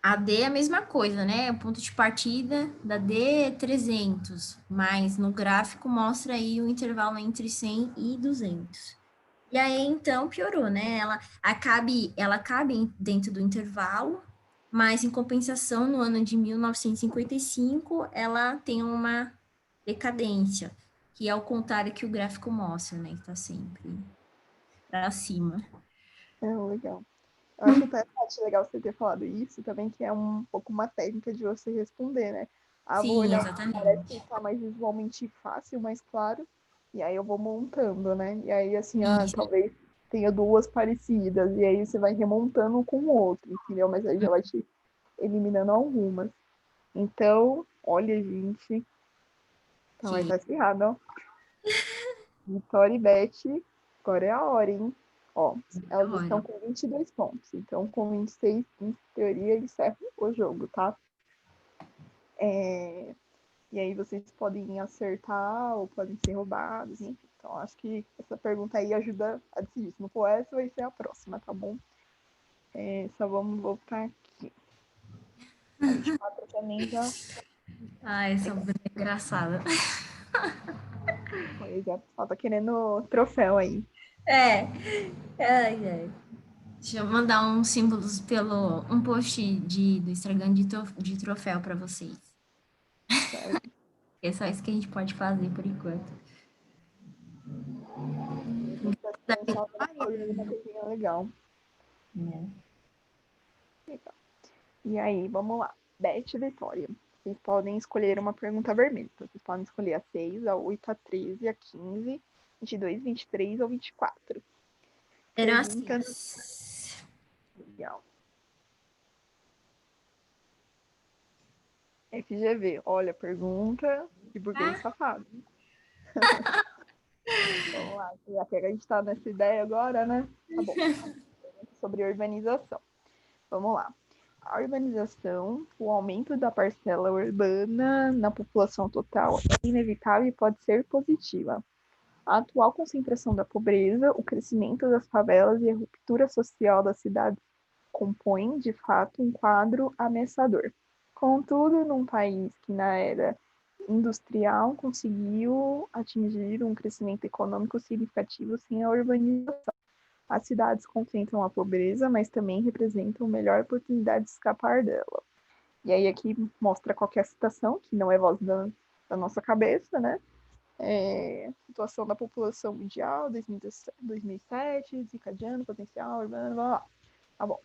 A D é a mesma coisa, né? O ponto de partida da D é 300, mas no gráfico mostra aí o intervalo entre 100 e 200. E aí, então, piorou, né? Ela cabe dentro do intervalo, mas em compensação, no ano de 1955, ela tem uma decadência, que é o contrário que o gráfico mostra, né? Que tá sempre para cima.
Legal. Eu acho até Tati, legal você ter falado isso também, que é um pouco uma técnica de você responder, né? Ah, vou
Sim,
olhar o que parece que
exatamente.
tá mais visualmente fácil, mais claro, e aí eu vou montando, né? E aí, assim,
Isso.
talvez tenha duas parecidas, e aí você vai remontando com o outro, entendeu? Mas aí já vai te eliminando algumas. Então, olha, gente, então vai
Que
estar acirrado, ó. Vitória e Beth, agora é a hora, hein? Ó,
da
elas estão
hora.
com 22 pontos. Então, com 26, em teoria, eles encerram o jogo, tá? E aí vocês podem acertar ou podem ser roubados, enfim. Então, acho que essa pergunta aí ajuda a decidir. Se não for essa, vai ser a próxima, tá bom? Só vamos voltar aqui. A 24 também já
Ah, essa Bruna é engraçada.
foi, já só tá querendo troféu aí.
É. Ai, ai. Deixa eu mandar uns símbolos pelo um post do Instagram de troféu para vocês.
Certo?
É só isso que a gente pode fazer por enquanto.
Se você pensar uma coisinha legal. Legal. E aí, vamos lá. Beth e Vitória. Vocês podem escolher uma pergunta vermelha. Então, vocês podem escolher a 6, a 8, a 13, a 15, 22, 23 ou 24.
Serão assim.
Pergunta legal. FGV, olha, pergunta de burguês safado. Vamos lá, já que a gente está nessa ideia agora, né? Tá bom. Sobre urbanização. Vamos lá. A urbanização, o aumento da parcela urbana na população total é inevitável e pode ser positiva. A atual concentração da pobreza, o crescimento das favelas e a ruptura social das cidades compõem, de fato, um quadro ameaçador. Contudo, num país que na era industrial conseguiu atingir um crescimento econômico significativo sem a urbanização. As cidades concentram a pobreza, mas também representam a melhor oportunidade de escapar dela. E aí aqui mostra qualquer citação, que não é voz da nossa cabeça, né? Situação da população mundial, 2007, desencadeando, potencial, urbano, blá, blá. Tá bom.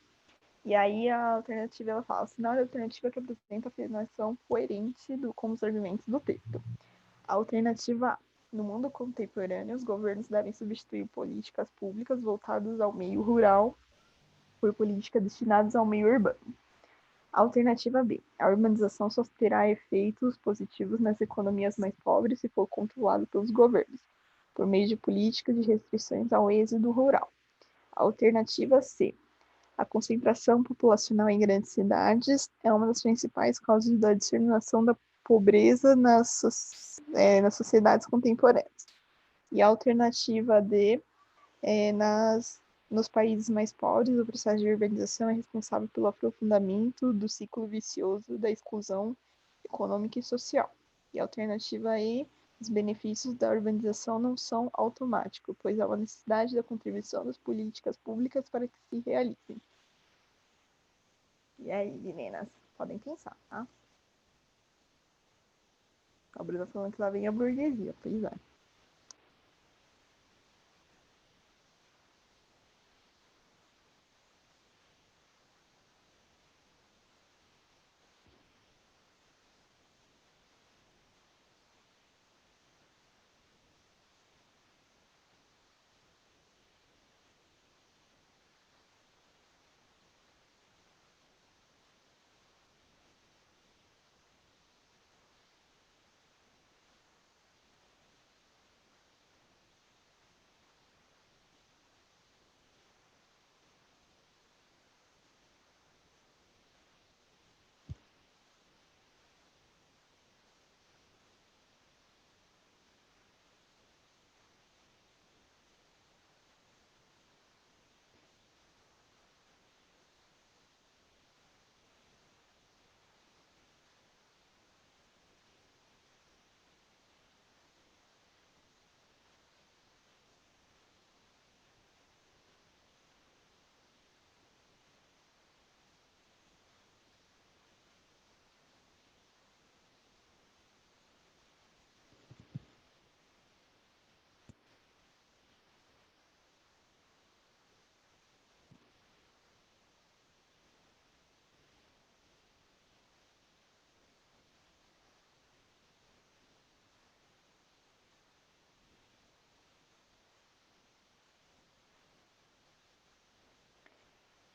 E aí a alternativa, ela fala, sinal de alternativa que apresenta a afirmação coerente com os argumentos do texto. A alternativa A. No mundo contemporâneo, os governos devem substituir políticas públicas voltadas ao meio rural por políticas destinadas ao meio urbano. Alternativa B. A urbanização só terá efeitos positivos nas economias mais pobres se for controlada pelos governos, por meio de políticas de restrições ao êxodo rural. Alternativa C. A concentração populacional em grandes cidades é uma das principais causas da disseminação da pobreza nas sociedades contemporâneas. E a alternativa D, nos países mais pobres, o processo de urbanização é responsável pelo aprofundamento do ciclo vicioso da exclusão econômica e social. E a alternativa E, os benefícios da urbanização não são automáticos, pois há uma necessidade da contribuição das políticas públicas para que se realizem. E aí, meninas, podem pensar, tá? A Bruna falando que lá vem a burguesia, pois é.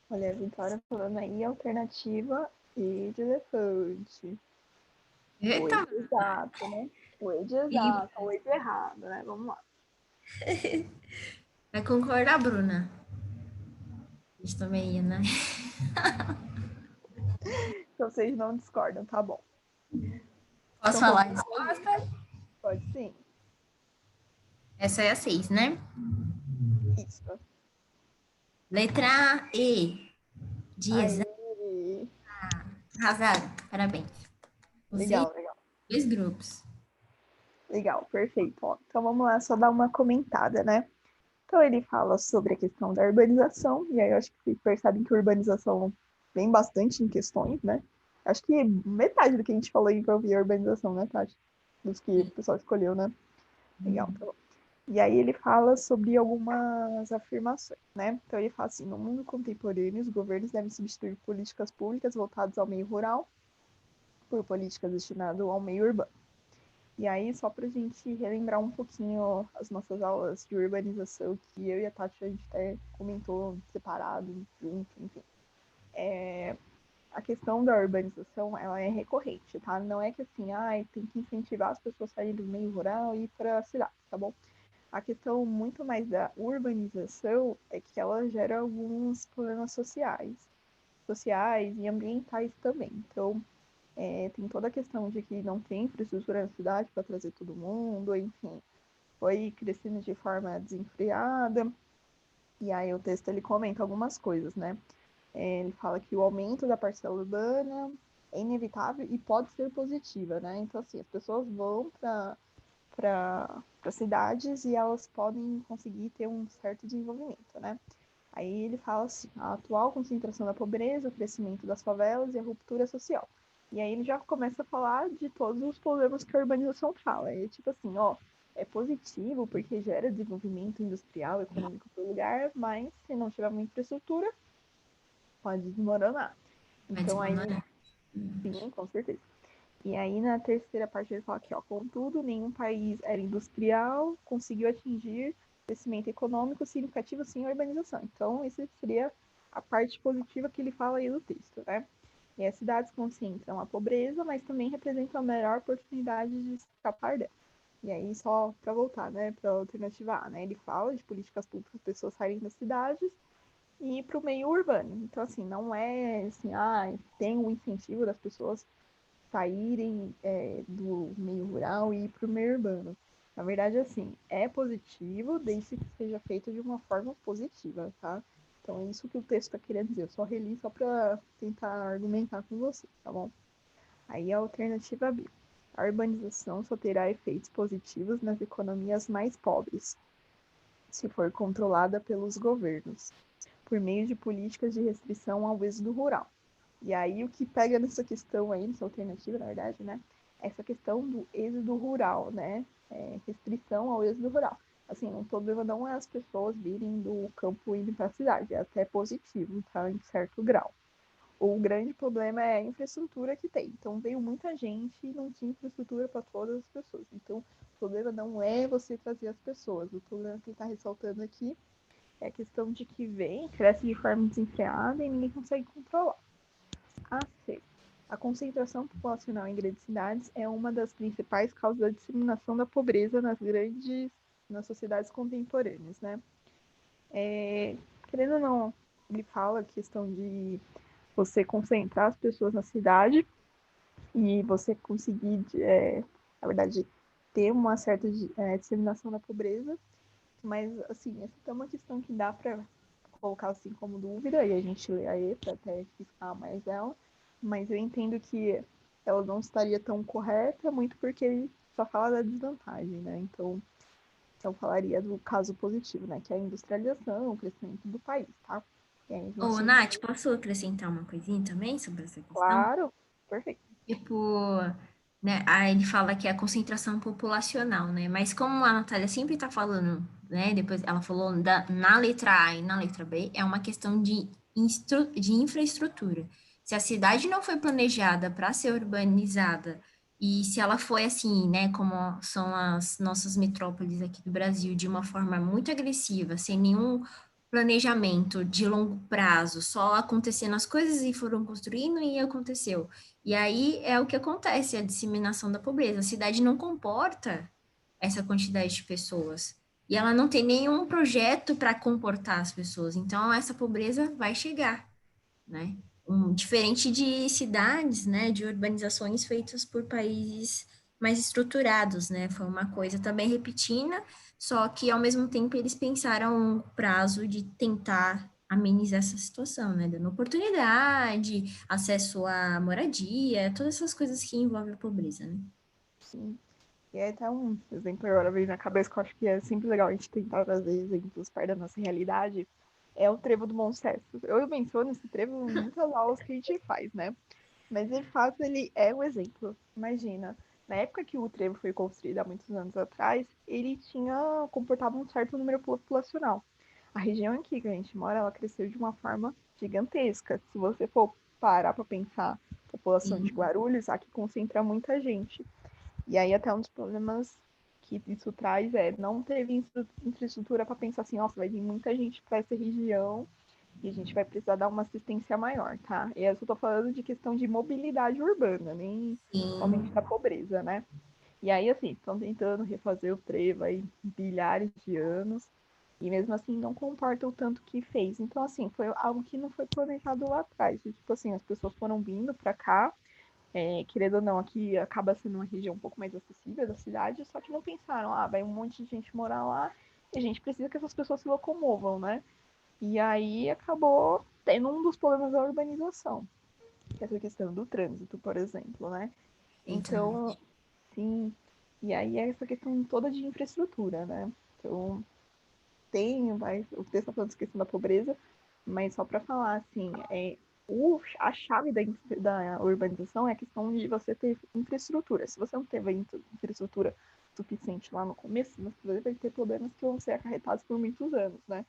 Olha, a Vitória falando aí, alternativa E de elefante. O
Eita,
E de exato, né? O E de
e
exato, o E de errado, né? Vamos lá.
vai concordar, Bruna? A gente também ia, né?
Então vocês não discordam, tá bom.
Posso
Então
falar a
vamos fazer.
resposta?
Pode sim.
Essa é a 6, né?
Isso.
Letra E, de
Aí,
exato. Arrasaram, parabéns. Vocês,
legal, legal.
2 grupos.
Legal, perfeito. Ó, então vamos lá, só dar uma comentada, né? Então ele fala sobre a questão da urbanização, e aí eu acho que vocês percebem que a urbanização vem bastante em questões, né? Acho que metade do que a gente falou envolvia a urbanização, né, Tati? Dos que o pessoal escolheu, né? Legal, tá bom. E aí ele fala sobre algumas afirmações, né? Então ele fala assim, no mundo contemporâneo, os governos devem substituir políticas públicas voltadas ao meio rural por políticas destinadas ao meio urbano. E aí, só para a gente relembrar um pouquinho as nossas aulas de urbanização, que eu e a Tati a gente até comentou separado, junto, enfim. A questão da urbanização, ela é recorrente, tá? Não é que assim, tem que incentivar as pessoas a saírem do meio rural e ir para a cidade, tá bom? A questão muito mais da urbanização é que ela gera alguns problemas sociais e ambientais também. Então, tem toda a questão de que não tem infraestrutura na cidade para trazer todo mundo, enfim, foi crescendo de forma desenfreada. E aí o texto ele comenta algumas coisas, né? Ele fala que o aumento da parcela urbana é inevitável e pode ser positiva, né? Então, assim, as pessoas vão para cidades e elas podem conseguir ter um certo desenvolvimento, né? Aí ele fala assim, a atual concentração da pobreza, o crescimento das favelas e a ruptura social. E aí ele já começa a falar de todos os problemas que a urbanização fala. É tipo assim, ó, é positivo porque gera desenvolvimento industrial, econômico para o lugar, mas se não tiver uma infraestrutura, pode desmoronar.
Vai
Então aí,
desmoronando.
sim, com certeza. E aí na terceira parte ele fala aqui, ó, contudo, nenhum país era industrial, conseguiu atingir crescimento econômico significativo sem urbanização. Então, isso seria a parte positiva que ele fala aí do texto, né? E as cidades concentram a pobreza, mas também representam a melhor oportunidade de escapar dela. E aí, só para voltar, né, para a alternativa A, né? Ele fala de políticas públicas para as pessoas saírem das cidades e ir para o meio urbano. Então, assim, não é assim, tem um incentivo das pessoas saírem do meio rural e ir para o meio urbano. Na verdade, assim, é positivo desde que seja feito de uma forma positiva, tá? Então, é isso que o texto está querendo dizer. Eu só reli só para tentar argumentar com você, tá bom? Aí a alternativa B. A urbanização só terá efeitos positivos nas economias mais pobres, se for controlada pelos governos, por meio de políticas de restrição ao êxodo rural. E aí o que pega nessa questão aí, nessa alternativa, na verdade, né? Essa questão do êxodo rural, né? Restrição ao êxodo rural. Assim, o problema não é as pessoas virem do campo e irem para a cidade, é até positivo, tá? Em certo grau. O grande problema é a infraestrutura que tem. Então, veio muita gente e não tinha infraestrutura para todas as pessoas. Então, o problema não é você trazer as pessoas. O problema que ele está ressaltando aqui é a questão de que vem, cresce de forma desenfreada e ninguém consegue controlar. A C. A concentração populacional em grandes cidades é uma das principais causas da disseminação da pobreza nas sociedades contemporâneas, né? Querendo ou não, ele fala a questão de você concentrar as pessoas na cidade e você conseguir, na verdade, ter uma certa disseminação da pobreza, mas, assim, essa é uma questão que dá para colocar assim como dúvida, e a gente lê aí para até explicar mais ela, mas eu entendo que ela não estaria tão correta, muito porque ele só fala da desvantagem, né? Então, eu falaria do caso positivo, né? Que é a industrialização, o crescimento do país, tá? E aí a
Ô,
gente,
Nath, posso acrescentar uma coisinha também sobre essa questão?
claro, perfeito.
Tipo, né, aí ele fala que é a concentração populacional, né? Mas como a Natália sempre está falando, né? Depois ela falou na letra A e na letra B, é uma questão de infraestrutura. Se a cidade não foi planejada para ser urbanizada, e se ela foi assim, né, como são as nossas metrópoles aqui do Brasil, de uma forma muito agressiva, sem nenhum planejamento de longo prazo, só acontecendo as coisas e foram construindo e aconteceu. E aí é o que acontece, a disseminação da pobreza. A cidade não comporta essa quantidade de pessoas. E ela não tem nenhum projeto para comportar as pessoas. Então, essa pobreza vai chegar, né? Diferente de cidades, né, de urbanizações feitas por países mais estruturados, né? Foi uma coisa também repetida, só que ao mesmo tempo eles pensaram o prazo de tentar amenizar essa situação, né? Dando oportunidade, acesso à moradia, todas essas coisas que envolvem a pobreza, né?
Sim. E aí até um exemplo agora veio na cabeça que eu acho que é sempre legal a gente tentar trazer exemplos perto da nossa realidade, é o trevo do Moncesto. Eu menciono esse trevo em muitas aulas que a gente faz, né? Mas de fato ele é um exemplo. Imagina, na época que o trevo foi construído há muitos anos atrás, ele tinha comportava um certo número populacional. A região aqui que a gente mora, ela cresceu de uma forma gigantesca. Se você for parar para pensar, a população de
Sim,
Guarulhos, aqui concentra muita gente. E aí até um dos problemas que isso traz é não teve infraestrutura para pensar assim, nossa, vai vir muita gente para essa região e a gente vai precisar dar uma assistência maior, tá? E eu só tô falando de questão de mobilidade urbana, nem somente da
sim,
pobreza, né? E aí, assim, estão tentando refazer o trevo aí bilhares de anos e mesmo assim não comporta o tanto que fez. Então, assim, foi algo que não foi planejado lá atrás. E, tipo assim, as pessoas foram vindo para cá, querendo ou não, aqui acaba sendo uma região um pouco mais acessível da cidade, só que não pensaram, ah, vai um monte de gente morar lá e a gente precisa que essas pessoas se locomovam, né? E aí acabou tendo um dos problemas da urbanização, que é essa questão do trânsito, por exemplo, né? Então,
exatamente.
sim, e aí é essa questão toda de infraestrutura, né? Então, o texto está falando dessa questão da pobreza, mas só para falar, assim, a chave da urbanização é a questão de você ter infraestrutura. Se você não teve infraestrutura suficiente lá no começo, você vai ter problemas que vão ser acarretados por muitos anos, né?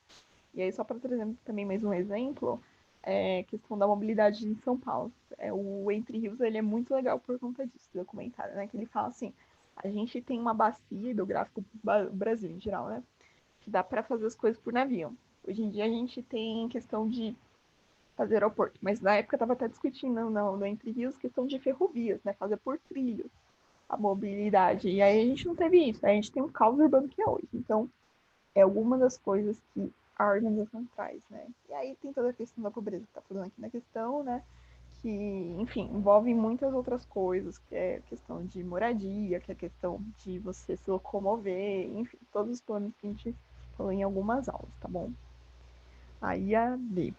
E aí, só para trazer também mais um exemplo, é a questão da mobilidade em São Paulo. O Entre Rios ele é muito legal por conta disso, documentário, né? Que ele fala assim, a gente tem uma bacia hidrográfica Brasil em geral, né? Que dá para fazer as coisas por navio. Hoje em dia a gente tem questão de fazer aeroporto, mas na época estava até discutindo no Entre Rios questão de ferrovias, né? Fazer por trilhos a mobilidade. E aí a gente não teve isso, aí a gente tem um caos urbano que é hoje. Então, é alguma das coisas que a organização traz, né? E aí tem toda a questão da pobreza que está falando aqui na questão, né? Que, enfim, envolve muitas outras coisas, que é a questão de moradia, que é a questão de você se locomover, enfim, todos os planos que a gente falou em algumas aulas, tá bom? Aí a B.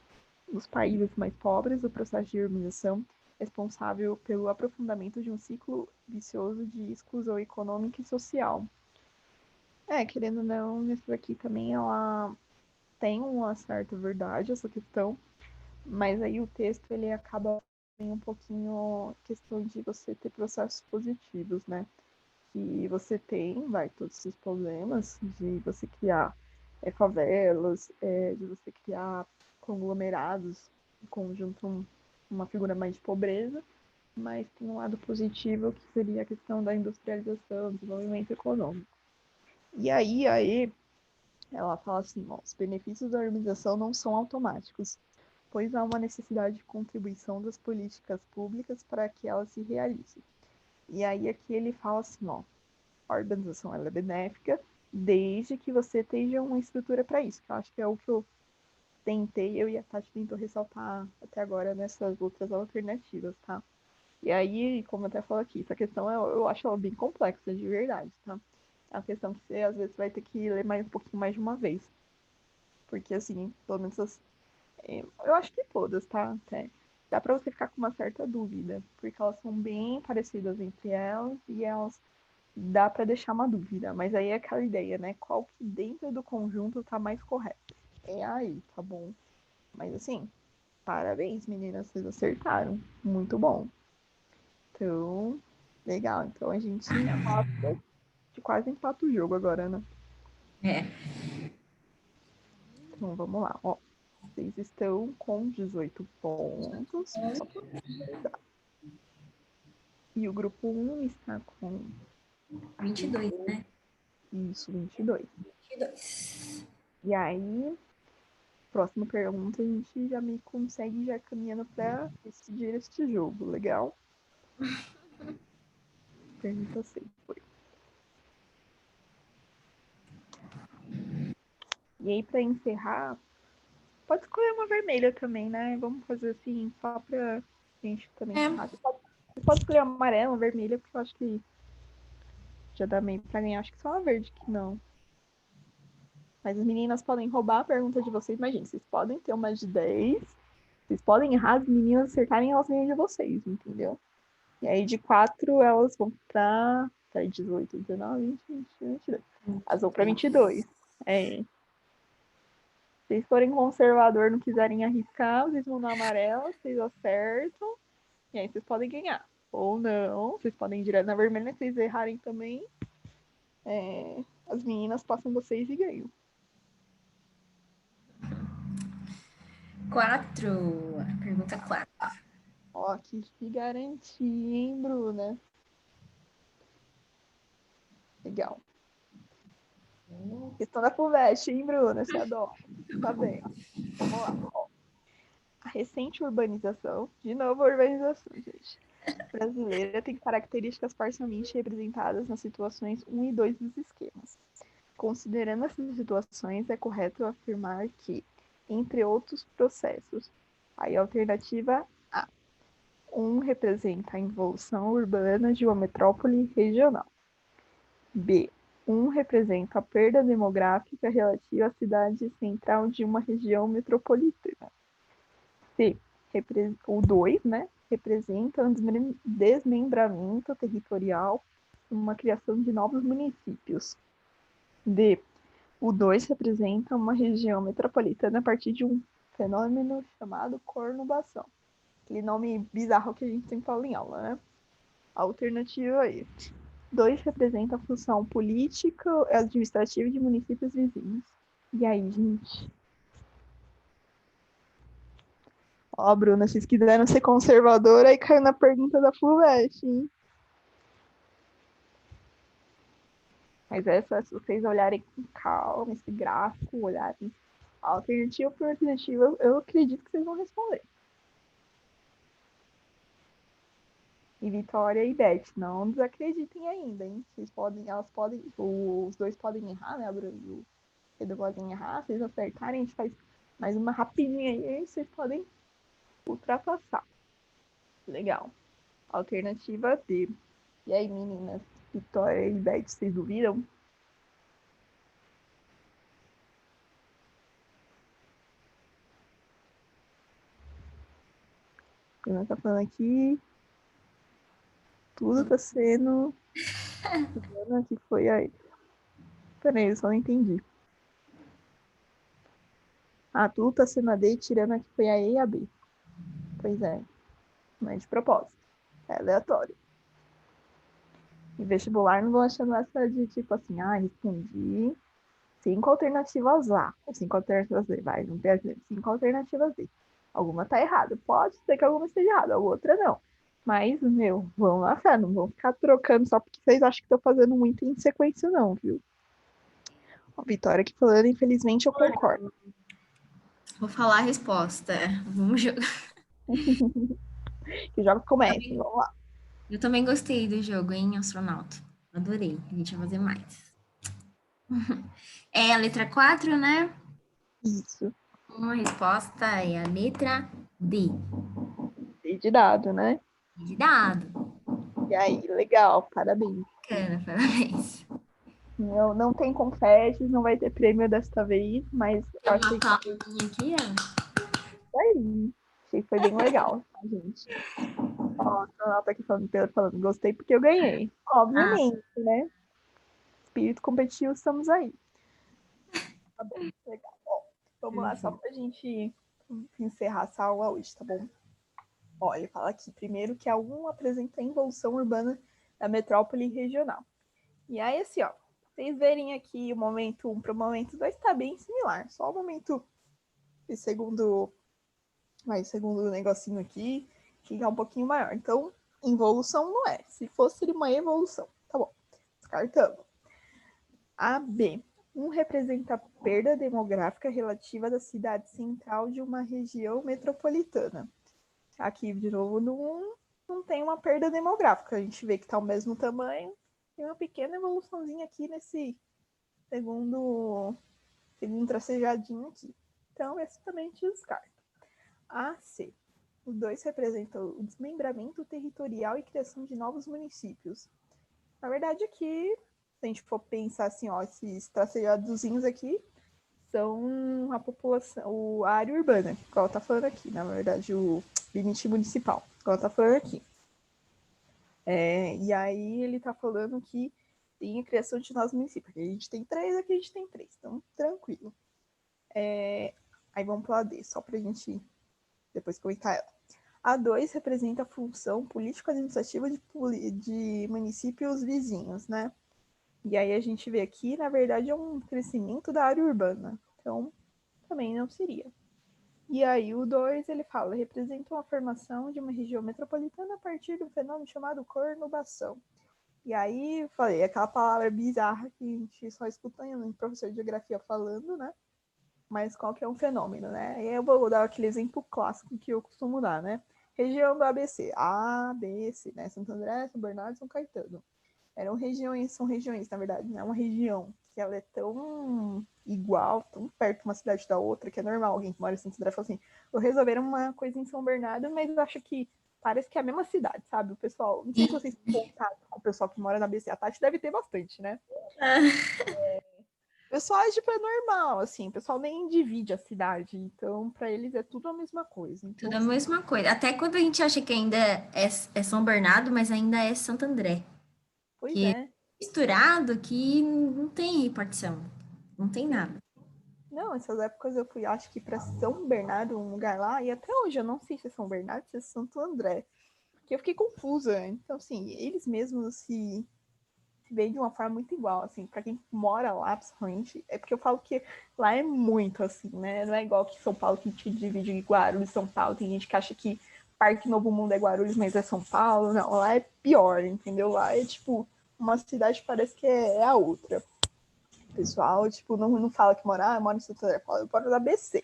Nos países mais pobres, o processo de urbanização é responsável pelo aprofundamento de um ciclo vicioso de exclusão econômica e social. Querendo ou não, isso daqui também ela tem uma certa verdade, essa questão, mas aí o texto ele acaba tem um pouquinho questão de você ter processos positivos, né? Que você tem, vai, todos esses problemas de você criar favelas, de você criar conglomerados, um conjunto, uma figura mais de pobreza, mas tem um lado positivo que seria a questão da industrialização, desenvolvimento econômico. E aí ela fala assim, ó, os benefícios da urbanização não são automáticos, pois há uma necessidade de contribuição das políticas públicas para que ela se realize. E aí aqui ele fala assim, ó, a urbanização ela é benéfica desde que você tenha uma estrutura para isso, que eu acho que é o que eu e a Tati tentou ressaltar até agora nessas outras alternativas, tá? E aí, como eu até falo aqui, essa questão eu acho ela bem complexa, de verdade, tá? É uma questão que você às vezes vai ter que ler mais um pouquinho mais de uma vez. Porque assim, pelo menos eu acho que todas, tá? Até. Dá pra você ficar com uma certa dúvida, porque elas são bem parecidas entre elas e elas dá pra deixar uma dúvida, mas aí é aquela ideia, né? Qual que dentro do conjunto tá mais correto? É aí, tá bom? Mas assim, parabéns, meninas, vocês acertaram. Muito bom. Então, legal. Então a gente quase empata o jogo agora, né?
É,
Então vamos lá, ó. Vocês estão com 18 pontos. E o grupo um está com
22, né?
isso, 22.
22.
E aí, próxima pergunta, a gente já me consegue já caminhando para decidir este jogo, legal? Pergunta 6 foi. E aí, para encerrar, pode escolher uma vermelha também, né? Vamos fazer assim, só pra gente também
É,
encerrar. Você pode escolher uma amarela, uma vermelha, porque eu acho que já dá meio pra ganhar. Acho que só a verde que não. Mas as meninas podem roubar a pergunta de vocês. Imagina, vocês podem ter uma de 10. Vocês podem errar, as meninas acertarem, elas ganham de vocês, entendeu? E aí de 4 elas vão pra 18, 19, 20, 21, 22. Elas vão pra 22. É. Se vocês forem conservador, não quiserem arriscar, vocês vão na amarela, vocês acertam. E aí vocês podem ganhar. Ou não, vocês podem ir direto na vermelha, se vocês errarem também. As meninas passam vocês e ganham.
4. Pergunta 4.
Ó, que garantia, hein, Bruna? Legal. Questão da FUVEST, hein, Bruna? Você adora. Tá bem. Vamos lá. Ó. A recente urbanização, de novo a urbanização, gente, brasileira tem características parcialmente representadas nas situações 1 e 2 dos esquemas. Considerando essas situações, é correto afirmar que, entre outros processos, aí a alternativa A. 1 representa a involução urbana de uma metrópole regional. B. 1 representa a perda demográfica relativa à cidade central de uma região metropolitana. C. O 2, né, representa um desmembramento territorial, uma criação de novos municípios. D. O 2 representa uma região metropolitana a partir de um fenômeno chamado conurbação. Aquele nome bizarro que a gente sempre fala em aula, né? Alternativa E. 2 representa a função política e administrativa de municípios vizinhos. E aí, gente? Ó, Bruna, vocês quiseram ser conservadora, aí caiu na pergunta da FUVEST, hein? Mas essa, se vocês olharem com calma esse gráfico, olharem alternativa por alternativa, eu acredito que vocês vão responder. E Vitória e Beth, não desacreditem ainda, hein? Os dois podem errar, né? A Bruna e o Pedro podem errar, se vocês acertarem, a gente faz mais uma rapidinha aí, vocês podem ultrapassar. Legal. Alternativa D. E aí, meninas? Vitória e Beth, vocês duvidam? Bruna tá falando aqui. Tudo tá sendo. Bruna, que foi aí. Peraí, eu só não entendi. Ah, tudo tá sendo a D, tirando a que foi a E e a B. Pois é. Não é de propósito. É aleatório. E vestibular não vão achando essa de tipo assim, respondi 5 alternativas lá, ou 5 alternativas Z, vai, não tem 5 alternativas Z. Alguma tá errada, pode ser que alguma esteja errada, a outra não. Mas, vão lá, fé, não vão ficar trocando só porque vocês acham que estão fazendo muito em sequência, não, viu? A Vitória aqui falando, infelizmente eu concordo.
Vou falar a resposta. Vamos jogar.
Que jogos comecem, vamos lá.
Eu também gostei do jogo, hein, astronauta? Adorei. A gente vai fazer mais. É a letra 4, né?
Isso.
Uma resposta é a letra D.
D de dado, né?
De dado.
E aí, legal, parabéns.
Bacana, parabéns.
Não tem confetes, não vai ter prêmio desta vez, mas eu achei
Uma palminha aqui, ó.
aí. Achei que foi bem legal, tá, gente? Ó, a nota aqui falando, gostei porque eu ganhei. Obviamente, né? Espírito competitivo, estamos aí. Tá bom, legal. Ó, vamos lá, só pra gente encerrar essa aula hoje, tá bom? Ó, ele fala aqui, primeiro, que a 1 apresenta a involução urbana da metrópole regional. E aí, assim, ó, vocês verem aqui o momento 1 para o momento 2 tá bem similar. Só o momento segundo negocinho aqui, que é um pouquinho maior. Então, involução não é. Se fosse uma evolução, tá bom. Descartamos. A B. 1 representa a perda demográfica relativa da cidade central de uma região metropolitana. Aqui, de novo, não tem uma perda demográfica. A gente vê que está o mesmo tamanho. Tem uma pequena evoluçãozinha aqui nesse segundo tracejadinho aqui. Então, esse também a gente descarta. A C. O 2 representa o desmembramento territorial e criação de novos municípios. Na verdade, aqui, se a gente for pensar assim, ó, esses tracejadozinhos aqui são a população, a área urbana, igual tá falando aqui, na verdade, o limite municipal, igual tá falando aqui. E aí ele tá falando que tem a criação de novos municípios. Aqui a gente tem 3, aqui a gente tem 3, então tranquilo. Aí vamos para a D, só pra gente depois comentar ela. A 2 representa a função político-administrativa de municípios vizinhos, né? E aí a gente vê aqui, na verdade, é um crescimento da área urbana. Então, também não seria. E aí o 2, ele fala, representa uma formação de uma região metropolitana a partir de um fenômeno chamado conurbação. E aí, falei, aquela palavra bizarra que a gente só escuta em professor de geografia falando, né? Mas qual que é um fenômeno, né? E eu vou dar aquele exemplo clássico que eu costumo dar, né? Região do ABC, A, B, C, né? Santo André, São Bernardo, São Caetano. São regiões, na verdade, né? Uma região que ela é tão igual, tão perto uma cidade da outra, que é normal alguém que mora em Santo André falar assim, eu resolveram uma coisa em São Bernardo, mas eu acho que parece que é a mesma cidade, sabe? O pessoal, não sei se vocês têm contato com o pessoal que mora na ABC, a Tati deve ter bastante, né? O pessoal, tipo, é normal, assim, o pessoal nem divide a cidade, então, para eles é tudo a mesma coisa. Então,
Tudo a mesma coisa. Até quando a gente acha que ainda é São Bernardo, mas ainda é Santo André.
pois
Que é
é.
misturado que não tem repartição. Não tem nada.
Não, essas épocas eu fui, acho que para São Bernardo, um lugar lá, e até hoje eu não sei se é São Bernardo, se é Santo André, porque eu fiquei confusa. Então, assim, eles mesmos se veem de uma forma muito igual, assim, para quem mora lá, principalmente, é porque eu falo que lá é muito assim, né? Não é igual que São Paulo que te divide em Guarulhos e São Paulo. Tem gente que acha que Parque Novo Mundo é Guarulhos, mas é São Paulo. Não, lá é pior, entendeu? Lá é tipo, uma cidade parece que é a outra. O pessoal, tipo, não fala que mora, mora em Santo André, fala, eu moro no ABC.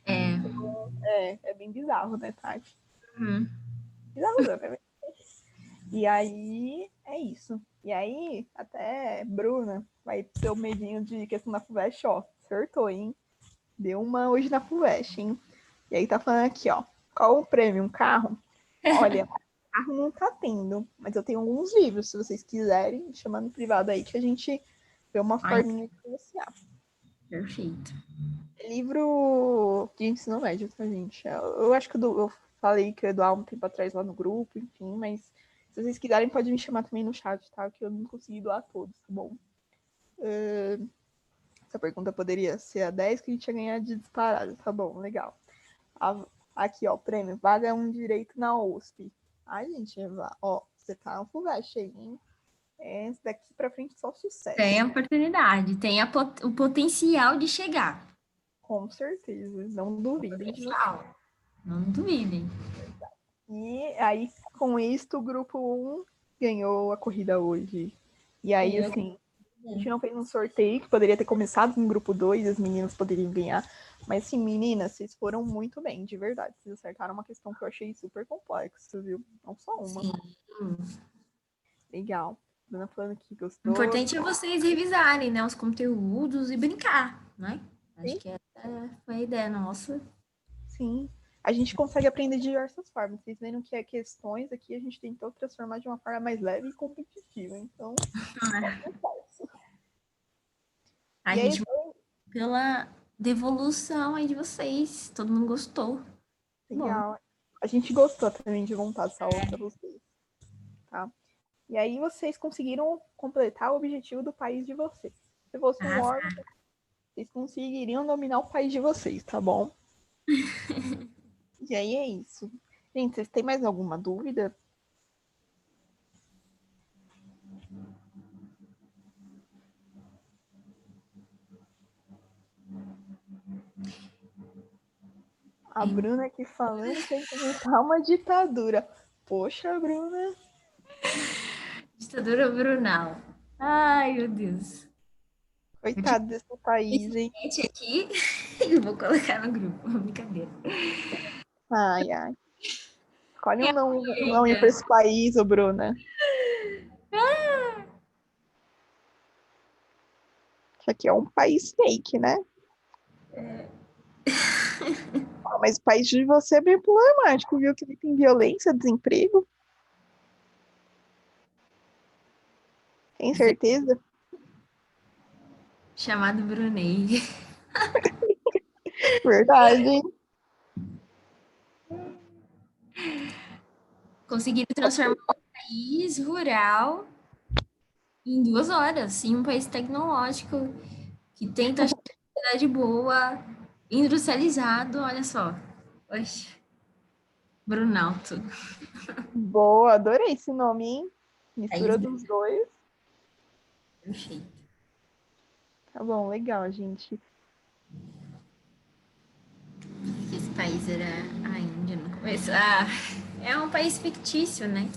É.
É bem bizarro, né, Tati?
Uhum.
Bizarro, né? E aí, é isso. E aí, até Bruna vai ter o medinho de questão da FUVEST, ó. Acertou, hein? Deu uma hoje na FUVEST, hein? E aí tá falando aqui, ó. Qual o prêmio? Um carro? Olha, carro não tá tendo, mas eu tenho alguns livros, se vocês quiserem, chamando privado aí, que a gente vê uma
Ai,
forminha de negociar.
perfeito.
Livro de ensino médio, tá, gente? Eu acho que eu falei que eu ia doar um tempo atrás lá no grupo, enfim, mas se vocês quiserem, pode me chamar também no chat, tá? Que eu não consegui doar todos, tá bom? Essa pergunta poderia ser a 10 que a gente ia ganhar de disparado, tá bom, legal. Aqui, ó, prêmio, vaga um direito na USP. Ai, gente, ó, você tá no FUVEST aí, hein? Esse daqui pra frente só
Tem a
sucesso.
oportunidade, tem o potencial de chegar.
Com certeza, não duvidem de você.
Potencial. Não duvidem.
E aí, com isso, o grupo 1 ganhou a corrida hoje. E aí, assim, a gente não fez um sorteio que poderia ter começado com o grupo 2, as meninas poderiam ganhar. Mas, assim, meninas, vocês foram muito bem, de verdade. Vocês acertaram uma questão que eu achei super complexa, viu? Não só uma.
Sim.
Legal. Dona falando que
O
gostou.
importante é vocês revisarem, né, os conteúdos e brincar, né? Acho
Sim,
que essa foi a ideia nossa.
sim. A gente consegue aprender de diversas formas. Vocês viram que é questões aqui a gente tentou transformar de uma forma mais leve e competitiva. Então, sucesso.
A
E aí,
gente pela devolução aí de vocês. Todo mundo gostou. Bom,
legal. A gente gostou também de montar essa aula para vocês, tá? E aí vocês conseguiram completar o objetivo do país de vocês. Se fosse um órgão,
arrasar.
vocês conseguiriam dominar o país de vocês, tá bom? E aí é isso. Gente, vocês têm mais alguma dúvida? A Bruna aqui falando que tem que inventar uma ditadura. Poxa, Bruna.
Ditadura Brunal. Ai, meu Deus.
Coitado desse país, hein?
Esse aqui eu vou colocar no grupo. Brincadeira.
Ai, ai. Escolhe
Minha
um nome para esse país, ô Bruna. Isso aqui é um país fake, né? Mas o país de você é bem problemático, viu? Que ele tem violência, desemprego. Tem certeza?
Chamado Brunei.
Verdade.
Conseguiram transformar um país rural em 2 horas, em um país tecnológico que tem taxa de natalidade boa, industrializado, olha só. Oxe, Brunalto.
Boa, adorei esse nome, hein?
País
Mistura dos dois.
perfeito.
Tá bom, legal, gente.
Esse país era a Índia no começo. Ah, é um país fictício, né?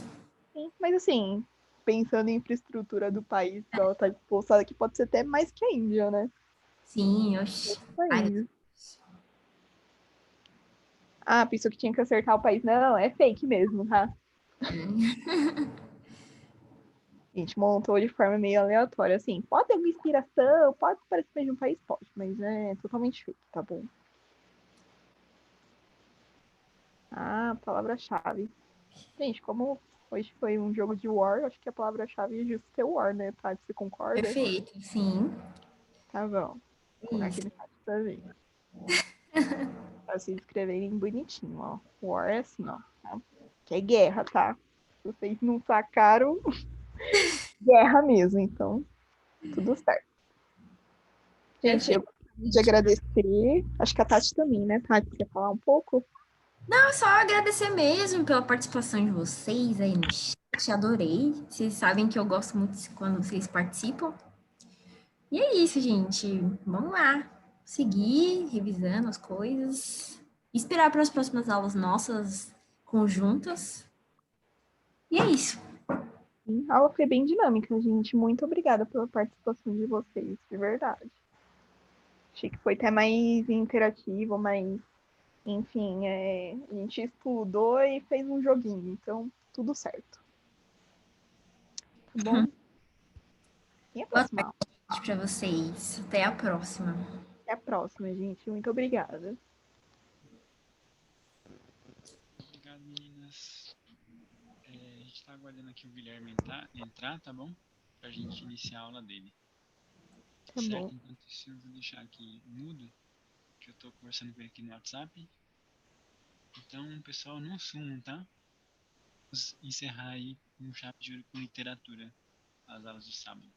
Sim, mas assim, pensando em infraestrutura do país, ela tá postada aqui, pode ser até mais que a Índia, né?
Sim, oxe, várias.
País. Ah, pensou que tinha que acertar o país. Não, é fake mesmo, tá? A gente montou de forma meio aleatória, assim. Pode ter uma inspiração, pode parecer mesmo um país, pode, mas é totalmente fake, tá bom? Ah, palavra-chave. Gente, como hoje foi um jogo de War, acho que a palavra-chave é justo ser War, né, tá? Você concorda?
Perfeito, sim.
Tá bom. Vou colocar aqui
Isso.
no chat pra ver. Pra vocês escreverem bonitinho, ó. War é assim, ó. Tá? Que é guerra, tá? Se vocês não sacaram, guerra mesmo, então tudo certo. Gente, eu
Perfeito.
gostaria de agradecer. Acho que a Tati também, né, Tati? Quer falar um pouco?
Não, só agradecer mesmo pela participação de vocês aí no chat. Adorei. Vocês sabem que eu gosto muito quando vocês participam. E é isso, gente. Vamos lá. Seguir revisando as coisas. Esperar para as próximas aulas nossas conjuntas. E é isso.
Sim, a aula foi bem dinâmica, gente. Muito obrigada pela participação de vocês, de verdade. Achei que foi até mais interativo, mas, enfim, a gente estudou e fez um joguinho, então tudo certo. Tá bom? E a
Boa
próxima aula?
tarde para vocês. Até a próxima.
Até a próxima, gente. Muito obrigada.
Obrigado, meninas. A gente tá aguardando aqui o Guilherme entrar, tá bom? Pra gente iniciar a aula dele.
Tá bom.
Certo? Enquanto isso, eu vou deixar aqui mudo, que eu tô conversando com ele aqui no WhatsApp. Então, pessoal, não sumam, tá? Vamos encerrar aí um chave de ouro com literatura, as aulas do sábado.